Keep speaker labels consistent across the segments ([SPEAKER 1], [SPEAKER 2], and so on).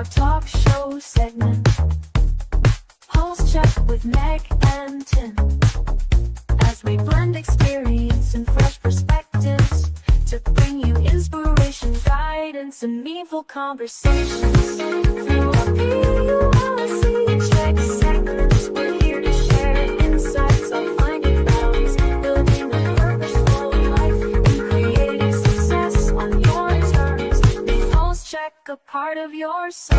[SPEAKER 1] our talk show segment. Pulse Check with Meg and Tin. As we blend experience and fresh perspectives to bring you inspiration, guidance, and meaningful conversations. Through our P.U.L.S.E Check segments, we're here to share insights on finding balance, building a purposeful life, and creating success on your terms. Make Pulse Check a part of your search.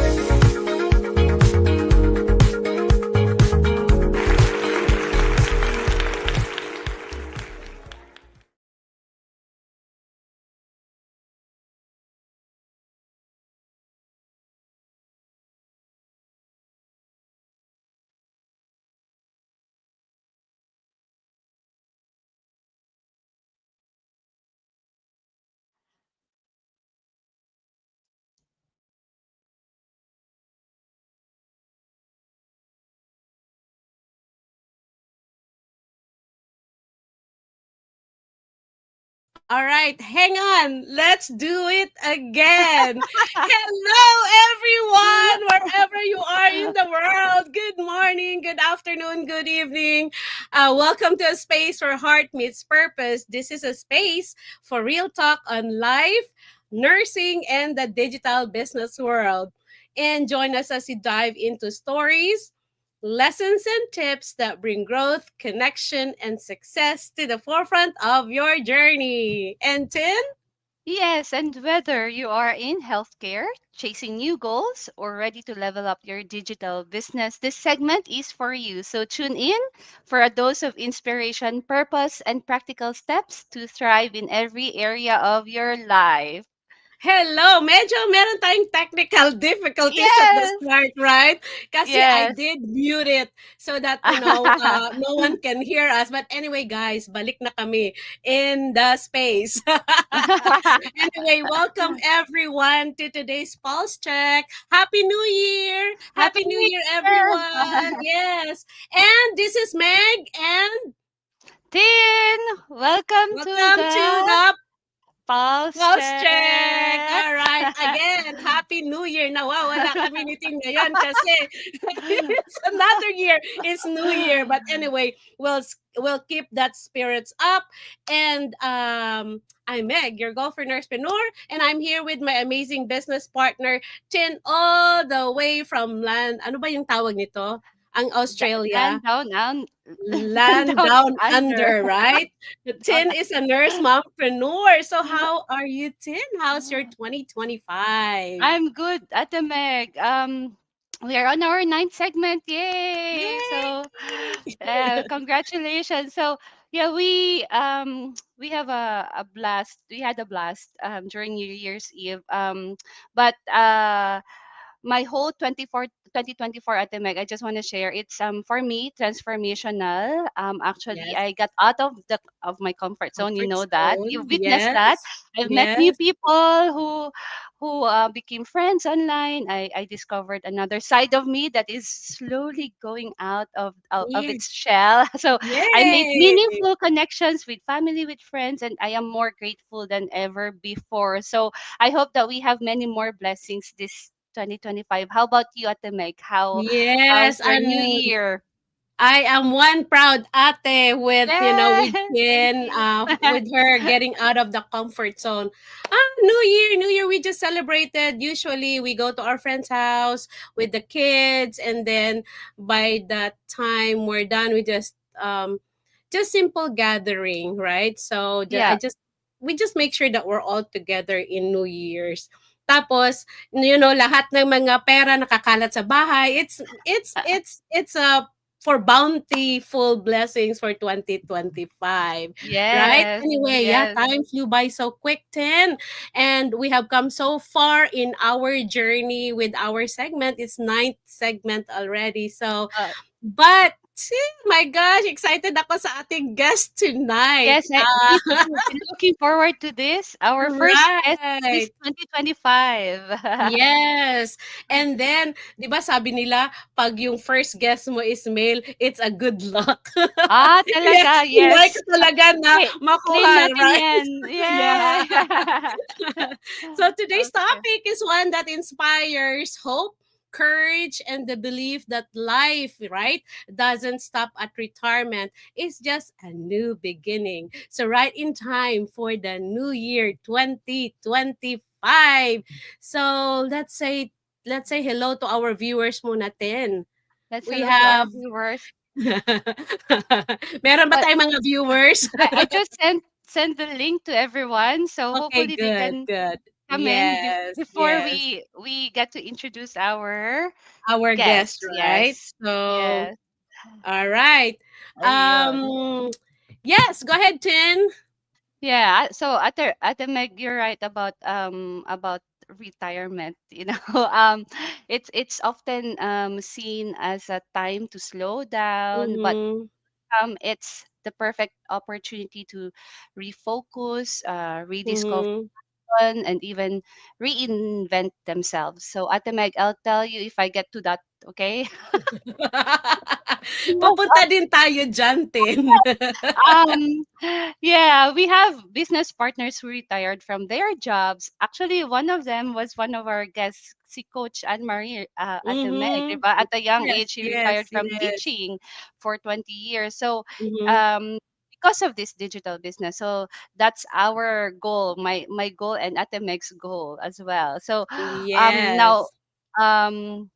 [SPEAKER 2] All right, hang on. Let's do it again. Hello, everyone, wherever you are in the world. Good morning, good afternoon, good evening. Welcome to a space where heart meets purpose. This is a space for real talk on life, nursing, and the digital business world. And join us as we dive into stories, lessons and tips that bring growth, connection, and success to the forefront of your journey. And Tin?
[SPEAKER 3] Yes, and whether you are in healthcare, chasing new goals, or ready to level up your digital business, this segment is for you. So tune in for a dose of inspiration, purpose, and practical steps to thrive in every area of your life.
[SPEAKER 2] Hello! Medyo meron tayong technical difficulties at the
[SPEAKER 3] Yes,
[SPEAKER 2] start, right? Kasi I
[SPEAKER 3] yes.
[SPEAKER 2] did mute it so that, no one can hear us. But anyway, guys, balik na kami in the space. Anyway, welcome everyone to today's Pulse Check. Happy New Year!
[SPEAKER 3] Happy
[SPEAKER 2] Happy New
[SPEAKER 3] New
[SPEAKER 2] Year,
[SPEAKER 3] Year!
[SPEAKER 2] everyone! Yes! And this is Meg, and
[SPEAKER 3] Tin, welcome to
[SPEAKER 2] welcome to
[SPEAKER 3] the
[SPEAKER 2] the
[SPEAKER 3] Pulse
[SPEAKER 2] Pulse check!
[SPEAKER 3] Check.
[SPEAKER 2] Alright, again, Happy New Year! Nawawala kami ni Tin ngayon kasi it's another year. It's New Year. But anyway, we'll keep that spirits up. And I'm Meg, your golfer nursepreneur, and I'm here with my amazing business partner, Tin, all the way from land. Ano ba yung tawag nito? Ang Australia.
[SPEAKER 3] Land down, down,
[SPEAKER 2] Land
[SPEAKER 3] down
[SPEAKER 2] down
[SPEAKER 3] under.
[SPEAKER 2] under, right?
[SPEAKER 3] Down.
[SPEAKER 2] Tin is a nurse mompreneur. So how are you, Tin? How's your 2025?
[SPEAKER 3] I'm good, Ate Meg. We are on our ninth segment. Yay! So,
[SPEAKER 2] Yay!
[SPEAKER 3] congratulations. So, yeah, we have a blast. We had a blast during New Year's Eve. But my whole 2024 Ate Meg, I just want to share it's for me transformational. Actually,
[SPEAKER 2] Yes.
[SPEAKER 3] I got out of my comfort zone. You
[SPEAKER 2] Comfort
[SPEAKER 3] know that.
[SPEAKER 2] zone.
[SPEAKER 3] You've witnessed that.
[SPEAKER 2] Yes.
[SPEAKER 3] I've met new
[SPEAKER 2] Yes.
[SPEAKER 3] people who became friends online. I discovered another side of me that is slowly going out of its
[SPEAKER 2] Yes.
[SPEAKER 3] shell. So I made
[SPEAKER 2] Yay!
[SPEAKER 3] meaningful connections with family, with friends, and I am more grateful than ever before. So I hope that we have many more blessings this 2025. How about you, Ate Meg? How's
[SPEAKER 2] Yes.
[SPEAKER 3] your new
[SPEAKER 2] And
[SPEAKER 3] year?
[SPEAKER 2] I am one proud ate with,
[SPEAKER 3] Yes,
[SPEAKER 2] with
[SPEAKER 3] thank
[SPEAKER 2] Kin,
[SPEAKER 3] you.
[SPEAKER 2] with her getting out of the comfort zone. New Year, we just celebrated. Usually we go to our friend's house with the kids, and then by that time we're done, just simple gathering, right? So
[SPEAKER 3] Yeah.
[SPEAKER 2] we just make sure that we're all together in New Year's. Tapos, lahat ng mga pera nakakalat sa bahay. It's a for bountiful blessings for 2025, right?
[SPEAKER 3] Yes,
[SPEAKER 2] Anyway, yeah,
[SPEAKER 3] yes.
[SPEAKER 2] time flew by so quick, 10. And we have come so far in our journey with our segment. It's ninth segment already. So,
[SPEAKER 3] Uh,
[SPEAKER 2] but too. My gosh, excited ako sa ating guest tonight.
[SPEAKER 3] Yes, me too. Been looking forward to this. Our first guest this
[SPEAKER 2] Right.
[SPEAKER 3] 2025.
[SPEAKER 2] Yes. And then, 'di ba sabi nila, pag yung first guest mo is male, it's a good luck.
[SPEAKER 3] Ah,
[SPEAKER 2] Yeah,
[SPEAKER 3] talaga,
[SPEAKER 2] like
[SPEAKER 3] yes.
[SPEAKER 2] talaga na
[SPEAKER 3] Okay, claim
[SPEAKER 2] makuha,
[SPEAKER 3] natin
[SPEAKER 2] right?
[SPEAKER 3] 'yan.
[SPEAKER 2] Yeah.
[SPEAKER 3] Yeah.
[SPEAKER 2] So today's
[SPEAKER 3] Okay.
[SPEAKER 2] topic is one that inspires hope, courage, and the belief that life, right, doesn't stop at retirement. It's just a new beginning. So right in time for the new year 2025. So let's say hello to our viewers muna natin.
[SPEAKER 3] Let's
[SPEAKER 2] We
[SPEAKER 3] hello to our
[SPEAKER 2] have
[SPEAKER 3] viewers.
[SPEAKER 2] Meron ba
[SPEAKER 3] But
[SPEAKER 2] tayong mga viewers?
[SPEAKER 3] I just sent the link to everyone, so
[SPEAKER 2] Okay,
[SPEAKER 3] hopefully they
[SPEAKER 2] good,
[SPEAKER 3] can
[SPEAKER 2] good.
[SPEAKER 3] come in
[SPEAKER 2] Yes,
[SPEAKER 3] before
[SPEAKER 2] yes.
[SPEAKER 3] we get to introduce our
[SPEAKER 2] Our guest,
[SPEAKER 3] guests.
[SPEAKER 2] right?
[SPEAKER 3] Yes.
[SPEAKER 2] So,
[SPEAKER 3] Yes.
[SPEAKER 2] all right.
[SPEAKER 3] Ayun.
[SPEAKER 2] Yes, go ahead, Tin.
[SPEAKER 3] Yeah, so at the Meg, you're right about retirement. It's often seen as a time to slow down, but
[SPEAKER 2] Mm-hmm.
[SPEAKER 3] it's the perfect opportunity to refocus, rediscover,
[SPEAKER 2] Mm-hmm.
[SPEAKER 3] and even reinvent themselves. So at the Meg, I'll tell you if I get to that. Okay.
[SPEAKER 2] Papunta din tayo dyan, Tin.
[SPEAKER 3] Um, yeah, we have business partners who retired from their jobs. Actually, one of them was one of our guests, si Coach Anne Marie at the Meg.
[SPEAKER 2] Mm-hmm.
[SPEAKER 3] Diba? At a young
[SPEAKER 2] Yes,
[SPEAKER 3] age, she
[SPEAKER 2] yes,
[SPEAKER 3] retired from
[SPEAKER 2] yes.
[SPEAKER 3] teaching for 20 years. So,
[SPEAKER 2] Mm-hmm.
[SPEAKER 3] um, because of this digital business, so that's our goal, my goal, and at the Meg's goal as well. So, now.
[SPEAKER 2] Yes.
[SPEAKER 3] Um,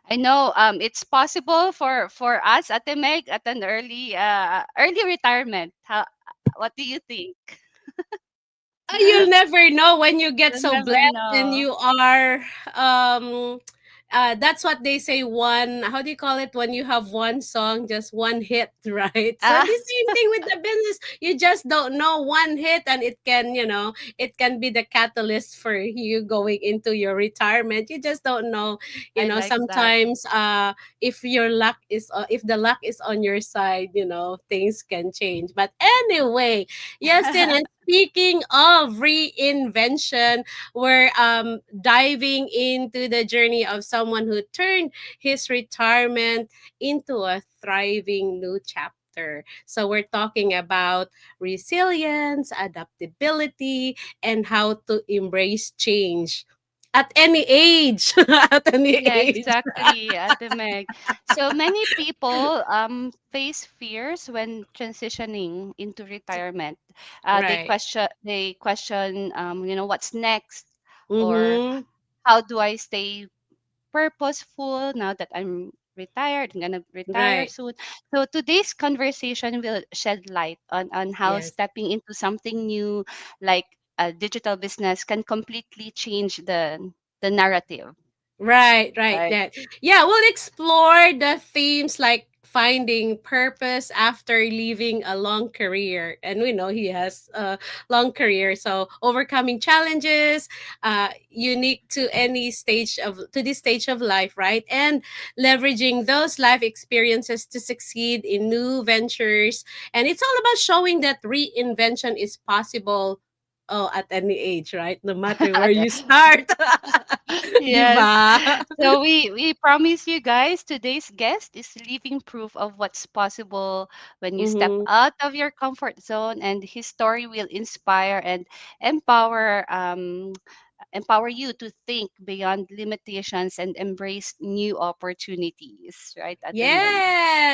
[SPEAKER 3] I know it's possible for us at the Meg at an early retirement. What do you think?
[SPEAKER 2] You'll never know when you get
[SPEAKER 3] You'll
[SPEAKER 2] so
[SPEAKER 3] never
[SPEAKER 2] blessed and
[SPEAKER 3] know.
[SPEAKER 2] you are that's what they say, one, how do you call it, when you have one song, just one hit, right? So
[SPEAKER 3] Ah,
[SPEAKER 2] the same thing with the business. You just don't know, one hit and it can, it can be the catalyst for you going into your retirement. You just don't know.
[SPEAKER 3] I like that.
[SPEAKER 2] Sometimes if your luck is if the luck is on your side, things can change. But anyway, Justin, and speaking of reinvention, we're diving into the journey of someone who turned his retirement into a thriving new chapter. So we're talking about resilience, adaptability, and how to embrace change at any age. At any
[SPEAKER 3] Yeah,
[SPEAKER 2] age.
[SPEAKER 3] exactly, Ate Meg. So many people face fears when transitioning into retirement.
[SPEAKER 2] Right.
[SPEAKER 3] They question what's next, or
[SPEAKER 2] Mm-hmm.
[SPEAKER 3] how do I stay purposeful now that I'm retired. I'm gonna retire
[SPEAKER 2] Right.
[SPEAKER 3] soon. So today's conversation will shed light on how
[SPEAKER 2] Yes.
[SPEAKER 3] stepping into something new, like a digital business, can completely change the narrative.
[SPEAKER 2] Right, right.
[SPEAKER 3] Right.
[SPEAKER 2] That. Yeah, we'll explore the themes like finding purpose after leaving a long career. And we know he has a long career. So overcoming challenges, unique to any stage of to this stage of life, right? And leveraging those life experiences to succeed in new ventures. And it's all about showing that reinvention is possible. Oh, at any age, right? No matter where you start. Di
[SPEAKER 3] Yes.
[SPEAKER 2] ba?
[SPEAKER 3] So we promise you guys today's guest is living proof of what's possible when you step
[SPEAKER 2] Mhm.
[SPEAKER 3] out of your comfort zone, and his story will inspire and empower empower you to think beyond limitations and embrace new opportunities, right, Ate Meg?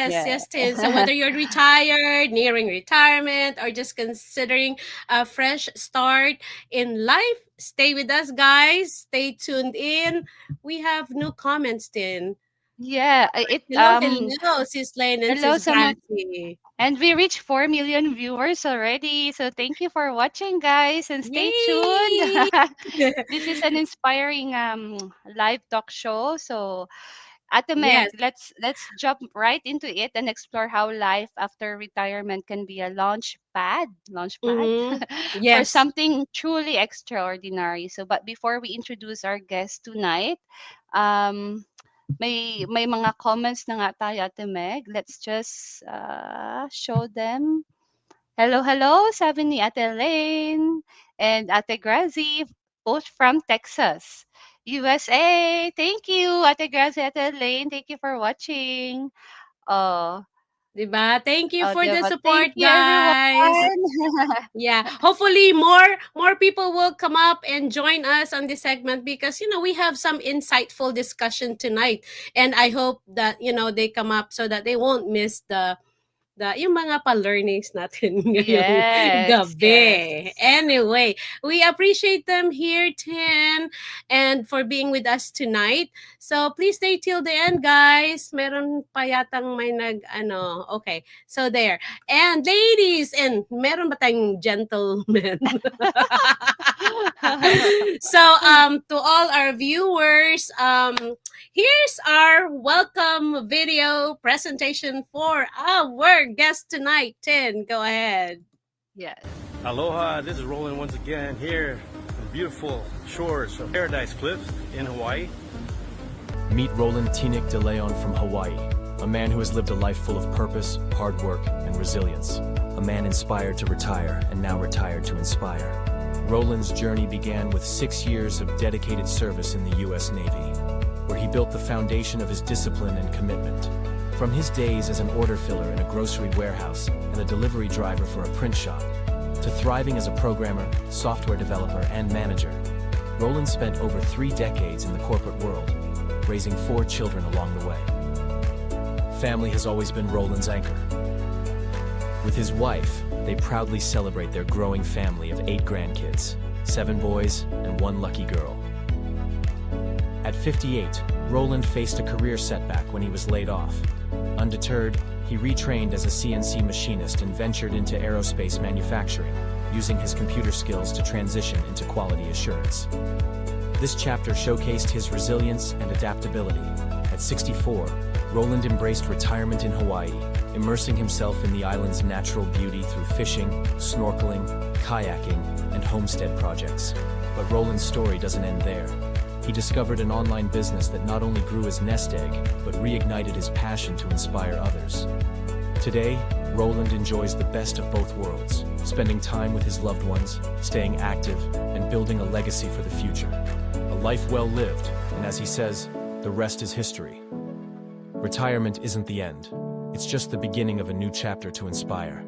[SPEAKER 2] Yes,
[SPEAKER 3] Yeah.
[SPEAKER 2] yes, Tin. So whether you're retired, nearing retirement, or just considering a fresh start in life, stay with us, guys. Stay tuned in. We have new comments, Tin.
[SPEAKER 3] Yeah,
[SPEAKER 2] Hello, hello, Sis Lane and
[SPEAKER 3] hello
[SPEAKER 2] Sis
[SPEAKER 3] so much.
[SPEAKER 2] Francie.
[SPEAKER 3] And we reached 4 million viewers already. So thank you for watching, guys, and stay tuned.
[SPEAKER 2] Yay!
[SPEAKER 3] This is an inspiring live talk show. So at the Meg,
[SPEAKER 2] Yes.
[SPEAKER 3] let's jump right into it and explore how life after retirement can be a launch pad
[SPEAKER 2] Mm-hmm.
[SPEAKER 3] for
[SPEAKER 2] Yes.
[SPEAKER 3] something truly extraordinary. So, but before we introduce our guest tonight, um, may mga comments na nga tayo, Ate Meg. Let's just show them. Hello, hello, sabi ni Ate Elaine and Ate Grazi, both from Texas, USA. Thank you, Ate Grazi, Ate Elaine. Thank you for watching. Oh,
[SPEAKER 2] Diba? Thank you
[SPEAKER 3] oh,
[SPEAKER 2] for the
[SPEAKER 3] diba? Thank
[SPEAKER 2] support,
[SPEAKER 3] you, everyone.
[SPEAKER 2] guys. Yeah, hopefully more people will come up and join us on this segment because we have some insightful discussion tonight, and I hope that they come up so that they won't miss yung mga pa-learnings natin ngayong
[SPEAKER 3] Yes,
[SPEAKER 2] gabi.
[SPEAKER 3] yes.
[SPEAKER 2] Anyway, we appreciate them here, Tin, and for being with us tonight. So, please stay till the end, guys. Meron pa yatang may okay. So, there. And ladies, and meron ba tayong gentlemen? So, to all our viewers, here's our welcome video presentation for our guest tonight. Tin, go ahead.
[SPEAKER 3] Yes.
[SPEAKER 4] Aloha, this is Roland once again here on the beautiful shores of Paradise Cliffs in Hawaii.
[SPEAKER 5] Meet Roland Teaneck de Leon from Hawaii, a man who has lived a life full of purpose, hard work, and resilience. A man inspired to retire and now retired to inspire. Roland's journey began with 6 years of dedicated service in the U.S. Navy, where he built the foundation of his discipline and commitment. From his days as an order filler in a grocery warehouse and a delivery driver for a print shop, to thriving as a programmer, software developer, and manager, Roland spent over 3 decades in the corporate world, raising 4 children along the way. Family has always been Roland's anchor. With his wife, they proudly celebrate their growing family of 8 grandkids, 7 boys and 1 lucky girl. At 58, Roland faced a career setback when he was laid off. Undeterred, he retrained as a CNC machinist and ventured into aerospace manufacturing, using his computer skills to transition into quality assurance. This chapter showcased his resilience and adaptability. At 64, Roland embraced retirement in Hawaii, immersing himself in the island's natural beauty through fishing, snorkeling, kayaking, and homestead projects. But Roland's story doesn't end there. He discovered an online business that not only grew his nest egg, but reignited his passion to inspire others. Today, Roland enjoys the best of both worlds, spending time with his loved ones, staying active, and building a legacy for the future. A life well lived, and as he says, the rest is history. Retirement isn't the end. It's just the beginning of a new chapter to inspire.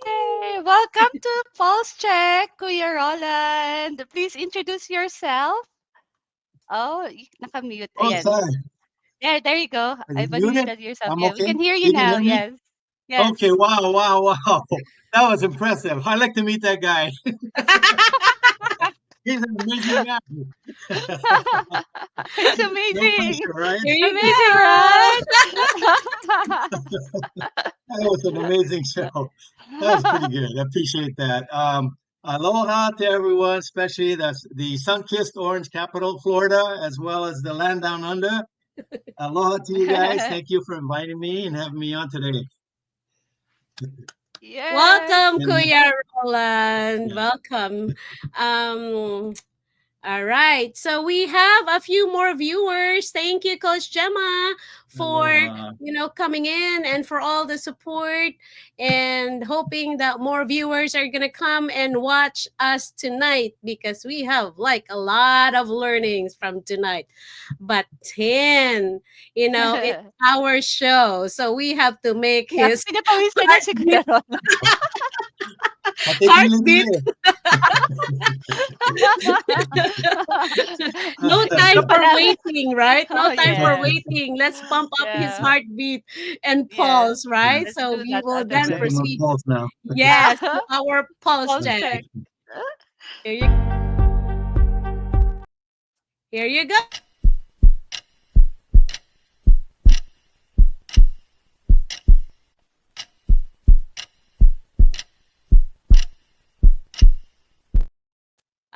[SPEAKER 3] Hey, welcome to P.U.L.S.E Check, Kuya Roland. Please introduce yourself. Oh, nakamute.
[SPEAKER 6] Oh,
[SPEAKER 3] Ayan.
[SPEAKER 6] sorry.
[SPEAKER 3] There you go.
[SPEAKER 6] Is
[SPEAKER 3] I've
[SPEAKER 6] it muted?
[SPEAKER 3] unmuted yourself.
[SPEAKER 6] I'm
[SPEAKER 3] Yeah, we
[SPEAKER 6] okay.
[SPEAKER 3] can hear you
[SPEAKER 6] You can
[SPEAKER 3] now.
[SPEAKER 6] hear me?
[SPEAKER 3] Yes. Yes.
[SPEAKER 6] Okay, wow, wow, wow. That was impressive. I'd like to meet that guy. He's an amazing guy.
[SPEAKER 3] It's
[SPEAKER 6] No
[SPEAKER 3] amazing.
[SPEAKER 6] pressure, right?
[SPEAKER 2] Here you
[SPEAKER 3] Amazing,
[SPEAKER 2] go.
[SPEAKER 3] right?
[SPEAKER 6] That was an amazing show. That was pretty good. I appreciate that. Aloha to everyone, especially the sun-kissed orange capital, Florida, as well as the land down under. Aloha to you guys. Thank you for inviting me and having me on today.
[SPEAKER 3] Yes.
[SPEAKER 2] Welcome,
[SPEAKER 6] And
[SPEAKER 2] Kuya Roland.
[SPEAKER 6] yeah,
[SPEAKER 2] Welcome. Um, all right. So we have a few more viewers. Thank you, Coach Gemma, for
[SPEAKER 6] aloha.
[SPEAKER 2] coming in and for all the support, and hoping that more viewers are gonna come and watch us tonight because we have like a lot of learnings from tonight. But 10, it's our show, so we have to make
[SPEAKER 3] Yeah,
[SPEAKER 2] his
[SPEAKER 3] pinapawisan niya si
[SPEAKER 2] heartbeat
[SPEAKER 3] Kuya Roland.
[SPEAKER 6] Particularly
[SPEAKER 2] heartbeat. No time for
[SPEAKER 3] Kapalaran.
[SPEAKER 2] waiting, right? No
[SPEAKER 3] Oh,
[SPEAKER 2] time for
[SPEAKER 3] yes.
[SPEAKER 2] waiting. Let's pump up his
[SPEAKER 3] Yeah.
[SPEAKER 2] heartbeat and
[SPEAKER 3] Yes.
[SPEAKER 2] pulse, right?
[SPEAKER 3] Let's
[SPEAKER 2] So
[SPEAKER 3] do
[SPEAKER 2] we
[SPEAKER 3] that,
[SPEAKER 2] will
[SPEAKER 3] Ate
[SPEAKER 6] Let's
[SPEAKER 2] then
[SPEAKER 6] check
[SPEAKER 3] Meg.
[SPEAKER 6] him on
[SPEAKER 2] proceed.
[SPEAKER 6] pulse now.
[SPEAKER 2] Yes, to our pulse
[SPEAKER 3] Pulse
[SPEAKER 2] check.
[SPEAKER 3] check.
[SPEAKER 2] Here you, here you go.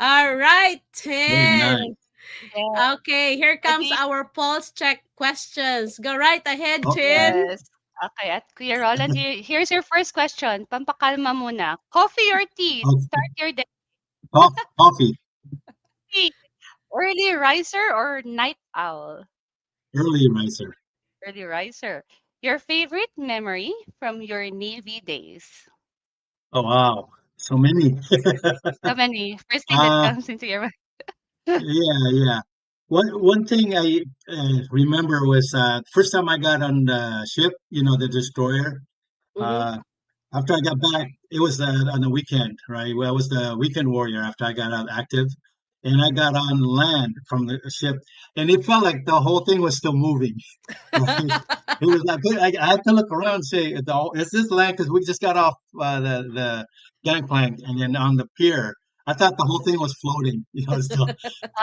[SPEAKER 2] All right,
[SPEAKER 6] Very nice.
[SPEAKER 2] 10.
[SPEAKER 3] Yes.
[SPEAKER 2] Okay, here comes
[SPEAKER 3] Ready?
[SPEAKER 2] our pulse check questions. Go right ahead,
[SPEAKER 6] Oh,
[SPEAKER 2] 10.
[SPEAKER 3] Yes. Okay, at Kuya Roland, here's your first question. Pampakalma muna. Coffee or tea to
[SPEAKER 6] okay.
[SPEAKER 3] start your day?
[SPEAKER 6] Coffee,
[SPEAKER 3] Hey, early riser or night owl?
[SPEAKER 6] early riser.
[SPEAKER 3] Early riser. Your favorite memory from your Navy days?
[SPEAKER 6] Oh wow, so many.
[SPEAKER 3] So many. First thing that
[SPEAKER 6] uh
[SPEAKER 3] comes into your mind.
[SPEAKER 6] yeah. One thing I remember was first time I got on the ship, the destroyer.
[SPEAKER 2] Mm-hmm.
[SPEAKER 6] Uh, After I got back, it was on the weekend, right? Well, I was the weekend warrior after I got out active, and I got on land from the ship, and it felt like the whole thing was still moving. Right? It was like I had to look around and say, "Is this land?" Because we just got off the gangplank, and then on the pier, I thought the whole thing was floating. Still.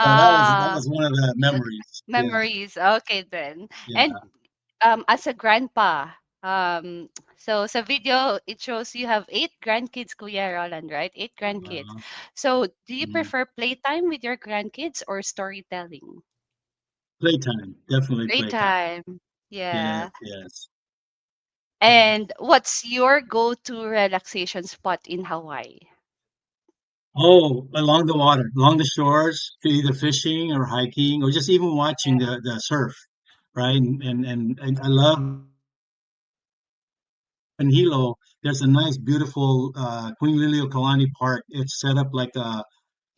[SPEAKER 6] So that
[SPEAKER 3] Ah,
[SPEAKER 6] was one of the memories. Yeah,
[SPEAKER 3] memories. Okay then.
[SPEAKER 6] yeah.
[SPEAKER 3] And as a grandpa, um, so sa video it shows you have 8 grandkids, Kuya Roland, right? 8 grandkids.
[SPEAKER 6] Uh,
[SPEAKER 3] So do you
[SPEAKER 6] mm.
[SPEAKER 3] prefer playtime with your grandkids or storytelling?
[SPEAKER 6] Playtime, definitely playtime.
[SPEAKER 3] Playtime.
[SPEAKER 6] Yes,
[SPEAKER 3] Yeah.
[SPEAKER 6] yes, yes.
[SPEAKER 3] And what's your go-to relaxation spot in Hawaii?
[SPEAKER 6] Oh, along the water, along the shores, either fishing or hiking, or just even watching the surf, right? And I love in Hilo. There's a nice, beautiful Queen Liliuokalani Park. It's set up like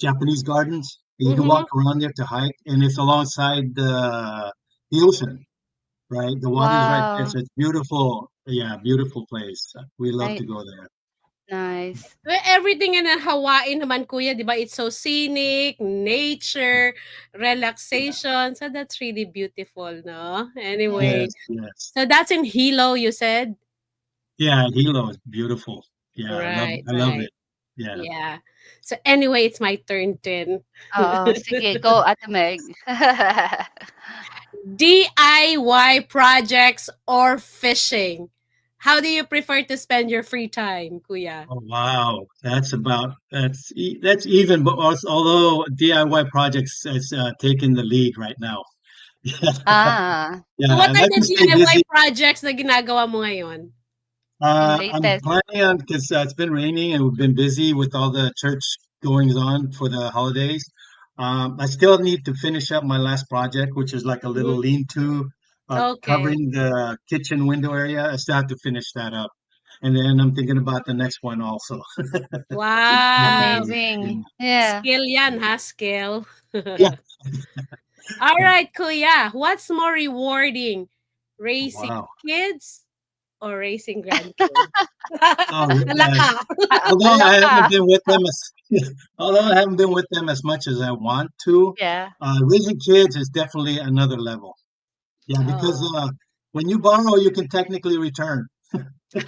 [SPEAKER 6] Japanese gardens. You can
[SPEAKER 2] Mm-hmm.
[SPEAKER 6] walk around there to hike, and it's alongside the ocean, right? The water's right there,
[SPEAKER 3] Wow.
[SPEAKER 6] so it's beautiful. Yeah, beautiful place. We love
[SPEAKER 3] Ni-
[SPEAKER 6] to go there.
[SPEAKER 3] Nice.
[SPEAKER 2] Well, everything in Hawaii naman, kuya, di ba? It's so scenic, nature,
[SPEAKER 6] Yeah.
[SPEAKER 2] relaxation. So that's really beautiful, no? Anyway,
[SPEAKER 6] Yes, yes.
[SPEAKER 2] so that's in Hilo, you said?
[SPEAKER 6] Yeah, Hilo is beautiful. Yeah,
[SPEAKER 2] Right,
[SPEAKER 6] I love
[SPEAKER 2] right.
[SPEAKER 6] it. Yeah.
[SPEAKER 2] Yeah. So anyway, it's my turn then.
[SPEAKER 3] Oo, sige, go Ate Meg.
[SPEAKER 2] DIY projects or fishing? How do you prefer to spend your free time, kuya?
[SPEAKER 6] Oh wow, that's even. But although DIY projects has taken the lead right now.
[SPEAKER 3] Ah,
[SPEAKER 6] Yeah,
[SPEAKER 2] So what
[SPEAKER 6] I
[SPEAKER 2] are
[SPEAKER 6] like
[SPEAKER 2] the
[SPEAKER 6] to stay
[SPEAKER 2] DIY
[SPEAKER 6] busy.
[SPEAKER 2] projects na ginagawa mo ngayon?
[SPEAKER 3] yung
[SPEAKER 6] I'm
[SPEAKER 3] latest.
[SPEAKER 6] planning on because it's been raining and we've been busy with all the church goings on for the holidays. I still need to finish up my last project, which is like a little
[SPEAKER 2] Mhm.
[SPEAKER 6] lean-to
[SPEAKER 2] Okay.
[SPEAKER 6] covering the kitchen window area. I still have to finish that up, and then I'm thinking about the next one also.
[SPEAKER 2] Wow.
[SPEAKER 3] Amazing. Yeah.
[SPEAKER 2] Skill yan ha, skill.
[SPEAKER 6] Yeah.
[SPEAKER 2] All right, kuya. What's more rewarding? Raising
[SPEAKER 6] Wow.
[SPEAKER 2] kids or raising grandkids?
[SPEAKER 6] Oh,
[SPEAKER 2] Alaka.
[SPEAKER 6] although I haven't
[SPEAKER 3] Ala
[SPEAKER 6] been with them as although I haven't been with them as much as I want to,
[SPEAKER 3] Yeah.
[SPEAKER 6] raising kids is definitely another level. Yeah, because
[SPEAKER 2] Oh,
[SPEAKER 6] when you borrow, you can technically return.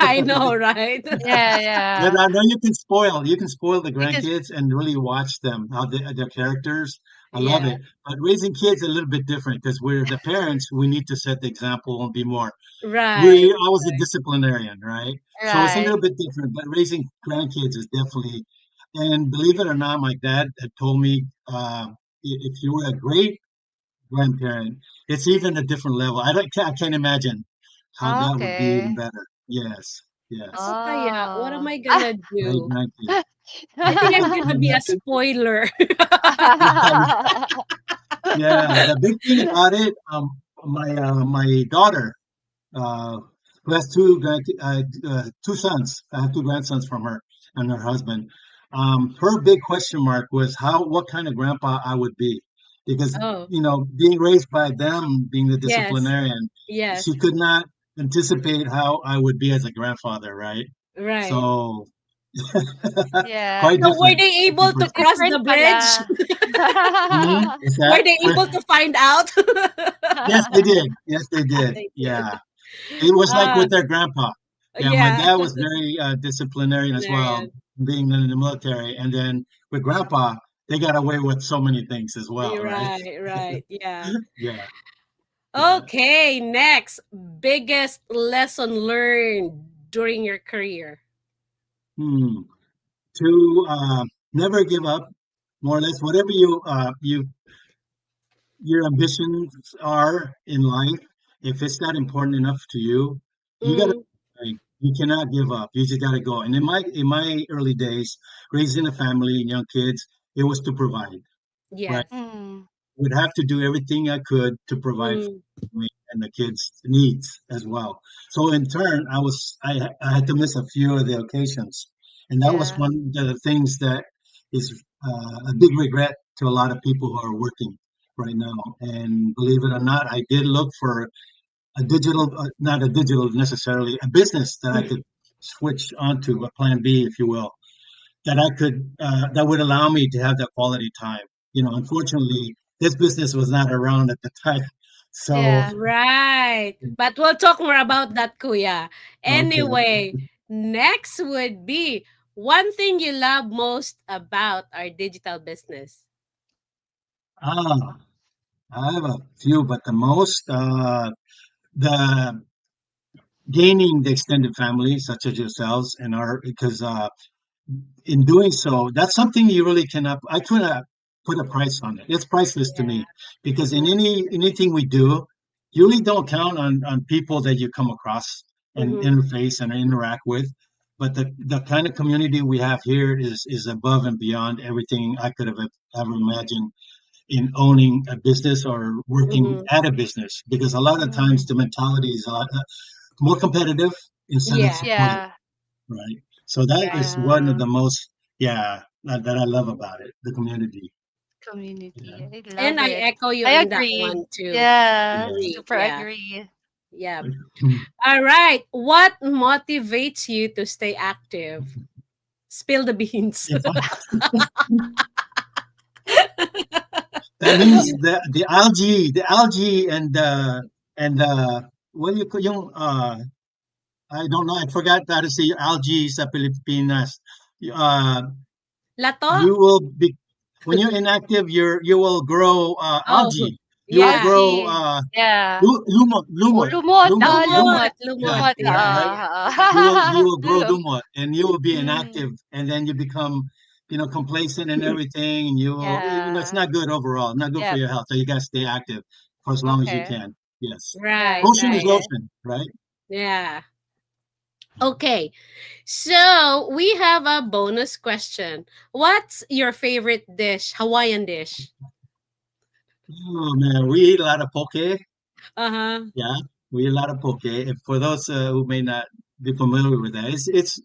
[SPEAKER 2] I know, right?
[SPEAKER 3] Yeah,
[SPEAKER 6] But
[SPEAKER 3] yeah.
[SPEAKER 6] I know you can spoil the
[SPEAKER 3] Because
[SPEAKER 6] grandkids and really watch them, how their characters. I love
[SPEAKER 2] Yeah,
[SPEAKER 6] it. But raising kids is a little bit different because we're the parents. We need to set the example and be more.
[SPEAKER 2] right.
[SPEAKER 6] I was a disciplinarian, right? So it's a
[SPEAKER 3] right.
[SPEAKER 6] little bit different. But raising grandkids is definitely, and believe it or not, my dad had told me if you were a great grandparent, it's even a different level. I can't imagine how that would be even
[SPEAKER 3] Okay.
[SPEAKER 6] better. Yes,
[SPEAKER 2] Ano
[SPEAKER 6] yes.
[SPEAKER 2] kaya? What am
[SPEAKER 3] Oh.
[SPEAKER 2] I
[SPEAKER 3] Ah.
[SPEAKER 2] gonna
[SPEAKER 6] Great
[SPEAKER 2] do?
[SPEAKER 6] grandkids.
[SPEAKER 2] I think I'm
[SPEAKER 6] Can you
[SPEAKER 2] gonna be a
[SPEAKER 6] imagine?
[SPEAKER 2] spoiler.
[SPEAKER 6] Yeah, the big thing about it, my daughter, uh, who has two sons. I have two grandsons from her and her husband. Her big question mark was what kind of grandpa I would be, because
[SPEAKER 2] Oh,
[SPEAKER 6] being raised by them, being the
[SPEAKER 2] yes,
[SPEAKER 6] disciplinarian,
[SPEAKER 2] yes,
[SPEAKER 6] she could not anticipate how I would be as a grandfather, right?
[SPEAKER 2] right.
[SPEAKER 6] So
[SPEAKER 3] Yeah.
[SPEAKER 6] quite
[SPEAKER 2] So were
[SPEAKER 6] different,
[SPEAKER 2] they able
[SPEAKER 6] different
[SPEAKER 2] to
[SPEAKER 6] perspective.
[SPEAKER 2] cross
[SPEAKER 3] Different
[SPEAKER 2] the bridge?
[SPEAKER 3] pala.
[SPEAKER 6] What's
[SPEAKER 2] Were
[SPEAKER 6] that?
[SPEAKER 2] they able to find out?
[SPEAKER 6] Yes, they did. Yes, they did.
[SPEAKER 2] They did.
[SPEAKER 6] Yeah. It was like
[SPEAKER 2] Ah,
[SPEAKER 6] with their grandpa. Yeah, my
[SPEAKER 2] yeah.
[SPEAKER 6] dad was very disciplinarian as well,
[SPEAKER 2] Disciplinarian.
[SPEAKER 6] being in the military. And then with grandpa, they got away with so many things as well, right?
[SPEAKER 2] Right, right. Yeah.
[SPEAKER 6] Yeah, yeah.
[SPEAKER 2] Okay, next. Biggest lesson learned during your career.
[SPEAKER 6] Hmm. To never give up, more or less, whatever your ambitions are in life, if it's not important enough to you, you got to
[SPEAKER 2] Mm,
[SPEAKER 6] You cannot give up. You just got to go. And in my early days, raising a family and young kids, it was to provide. Right.
[SPEAKER 2] Yes.
[SPEAKER 3] Mm.
[SPEAKER 6] Would have to do everything I could to provide for
[SPEAKER 2] Mm,
[SPEAKER 6] me and the kids' needs as well. So in turn, I had to miss a few of the occasions, and that was
[SPEAKER 3] Yeah.
[SPEAKER 6] one of the things that is a big regret to a lot of people who are working right now. And believe it or not, I did look for a digital, not a digital necessarily, a business that I could switch onto, a plan B, if you will, that I could that would allow me to have that quality time. Unfortunately, this business was not around at the time. So
[SPEAKER 3] Yeah.
[SPEAKER 2] right. But we'll talk more about that, Kuya.
[SPEAKER 6] okay.
[SPEAKER 2] Anyway, next would be one thing you love most about our digital business.
[SPEAKER 6] Ah, I have a few, but the most the gaining the extended family, such as yourselves, and our because in doing so, that's something you really cannot. I cannot put a price on it. It's priceless to
[SPEAKER 2] Yeah.
[SPEAKER 6] me because in
[SPEAKER 2] Mm-hmm.
[SPEAKER 6] anything we do, you really don't count on people that you come across and
[SPEAKER 2] Mm-hmm.
[SPEAKER 6] interface and interact with. But the kind of community we have here is above and beyond everything I could have ever imagined in owning a business or working
[SPEAKER 2] Mm-hmm.
[SPEAKER 6] at a business. Because a lot of times
[SPEAKER 3] Mm.
[SPEAKER 6] the mentality is a lot more competitive instead of
[SPEAKER 2] Yeah.
[SPEAKER 6] supportive,
[SPEAKER 3] Yeah.
[SPEAKER 6] right? So that is
[SPEAKER 2] Right.
[SPEAKER 6] one of
[SPEAKER 3] Yeah.
[SPEAKER 6] the most, yeah, that I love about it, the community. Yeah,
[SPEAKER 3] Community. I
[SPEAKER 2] And
[SPEAKER 3] love
[SPEAKER 2] I
[SPEAKER 3] it.
[SPEAKER 2] echo you
[SPEAKER 3] I
[SPEAKER 2] in that
[SPEAKER 3] agree.
[SPEAKER 2] one too.
[SPEAKER 3] Yeah.
[SPEAKER 6] yeah.
[SPEAKER 2] Agree.
[SPEAKER 3] Super
[SPEAKER 2] Yeah.
[SPEAKER 3] agree.
[SPEAKER 2] Yeah.
[SPEAKER 6] Mm.
[SPEAKER 2] All right. What motivates you to stay active? Spill the beans.
[SPEAKER 6] If I, that means the algae and what do you call yung I don't know. I forgot how to say algae sa Pilipinas. Uh,
[SPEAKER 2] Lato?
[SPEAKER 6] you will be when you're inactive. You will grow
[SPEAKER 2] Oh,
[SPEAKER 6] algae. You will
[SPEAKER 2] yeah.
[SPEAKER 6] grow
[SPEAKER 3] Algae. Yeah.
[SPEAKER 6] lumot,
[SPEAKER 3] Oh,
[SPEAKER 6] lumot,
[SPEAKER 3] lumot.
[SPEAKER 6] lumot,
[SPEAKER 3] Ah,
[SPEAKER 6] lumot.
[SPEAKER 2] Lumot.
[SPEAKER 3] lumot.
[SPEAKER 6] Yeah,
[SPEAKER 2] Lumot.
[SPEAKER 3] Lumot.
[SPEAKER 2] Yeah.
[SPEAKER 6] right.
[SPEAKER 2] Yeah.
[SPEAKER 6] You will grow
[SPEAKER 3] Lum.
[SPEAKER 6] lumot, and you will be
[SPEAKER 3] Mm.
[SPEAKER 6] inactive, and then you become complacent and everything, and it's
[SPEAKER 3] Yeah.
[SPEAKER 6] not good overall, not good for
[SPEAKER 3] Yep.
[SPEAKER 6] your health. So you got to stay active for as long as you
[SPEAKER 3] Okay.
[SPEAKER 6] can. Yes,
[SPEAKER 2] Right.
[SPEAKER 3] Right.
[SPEAKER 6] motion is
[SPEAKER 2] Right.
[SPEAKER 3] Right.
[SPEAKER 6] lotion, right?
[SPEAKER 2] Yeah. Okay. So we have a bonus question. What's your favorite dish? Hawaiian dish.
[SPEAKER 6] Oh man, we eat a lot of poke.
[SPEAKER 2] Uh-huh.
[SPEAKER 6] Yeah, we eat a lot of poke. And for those who may not be familiar with that, it's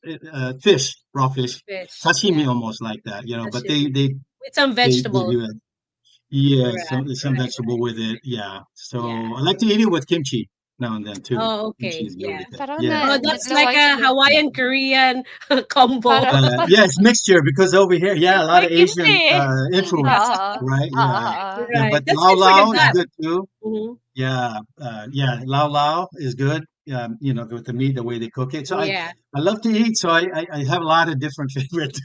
[SPEAKER 6] fish, raw fish,
[SPEAKER 2] Fish.
[SPEAKER 6] sashimi
[SPEAKER 2] Yeah.
[SPEAKER 6] almost like that, but they
[SPEAKER 2] Sashimi.
[SPEAKER 6] they
[SPEAKER 2] With some
[SPEAKER 6] they
[SPEAKER 2] vegetables.
[SPEAKER 6] do it. Yeah,
[SPEAKER 2] Right.
[SPEAKER 6] some
[SPEAKER 2] Right.
[SPEAKER 6] vegetable with it. Yeah,
[SPEAKER 2] Yeah.
[SPEAKER 6] so I like to eat it with kimchi now and then too.
[SPEAKER 2] Oh,
[SPEAKER 6] Kimchi
[SPEAKER 2] okay.
[SPEAKER 6] is
[SPEAKER 2] Yeah.
[SPEAKER 6] really good.
[SPEAKER 3] Parang
[SPEAKER 6] Yeah,
[SPEAKER 2] Oh,
[SPEAKER 6] yeah,
[SPEAKER 2] that's like
[SPEAKER 3] naglaway
[SPEAKER 2] a
[SPEAKER 3] tuloy.
[SPEAKER 6] yeah.
[SPEAKER 2] Hawaiian Korean combo.
[SPEAKER 3] Parang
[SPEAKER 6] Yeah, it's mixture because over here, yeah, a lot
[SPEAKER 3] may
[SPEAKER 6] of Asian
[SPEAKER 3] kimchi.
[SPEAKER 6] influence,
[SPEAKER 3] Oo.
[SPEAKER 6] right? Yeah,
[SPEAKER 3] Oo.
[SPEAKER 6] yeah.
[SPEAKER 2] Right.
[SPEAKER 6] But
[SPEAKER 2] That's
[SPEAKER 6] lao
[SPEAKER 2] good for the
[SPEAKER 6] lao is
[SPEAKER 2] gut.
[SPEAKER 6] good too.
[SPEAKER 2] Hmm.
[SPEAKER 6] Yeah, yeah, lao lao is good. With the meat, the way they cook it. So
[SPEAKER 2] Yeah.
[SPEAKER 6] I love to eat. So I have a lot of different favorite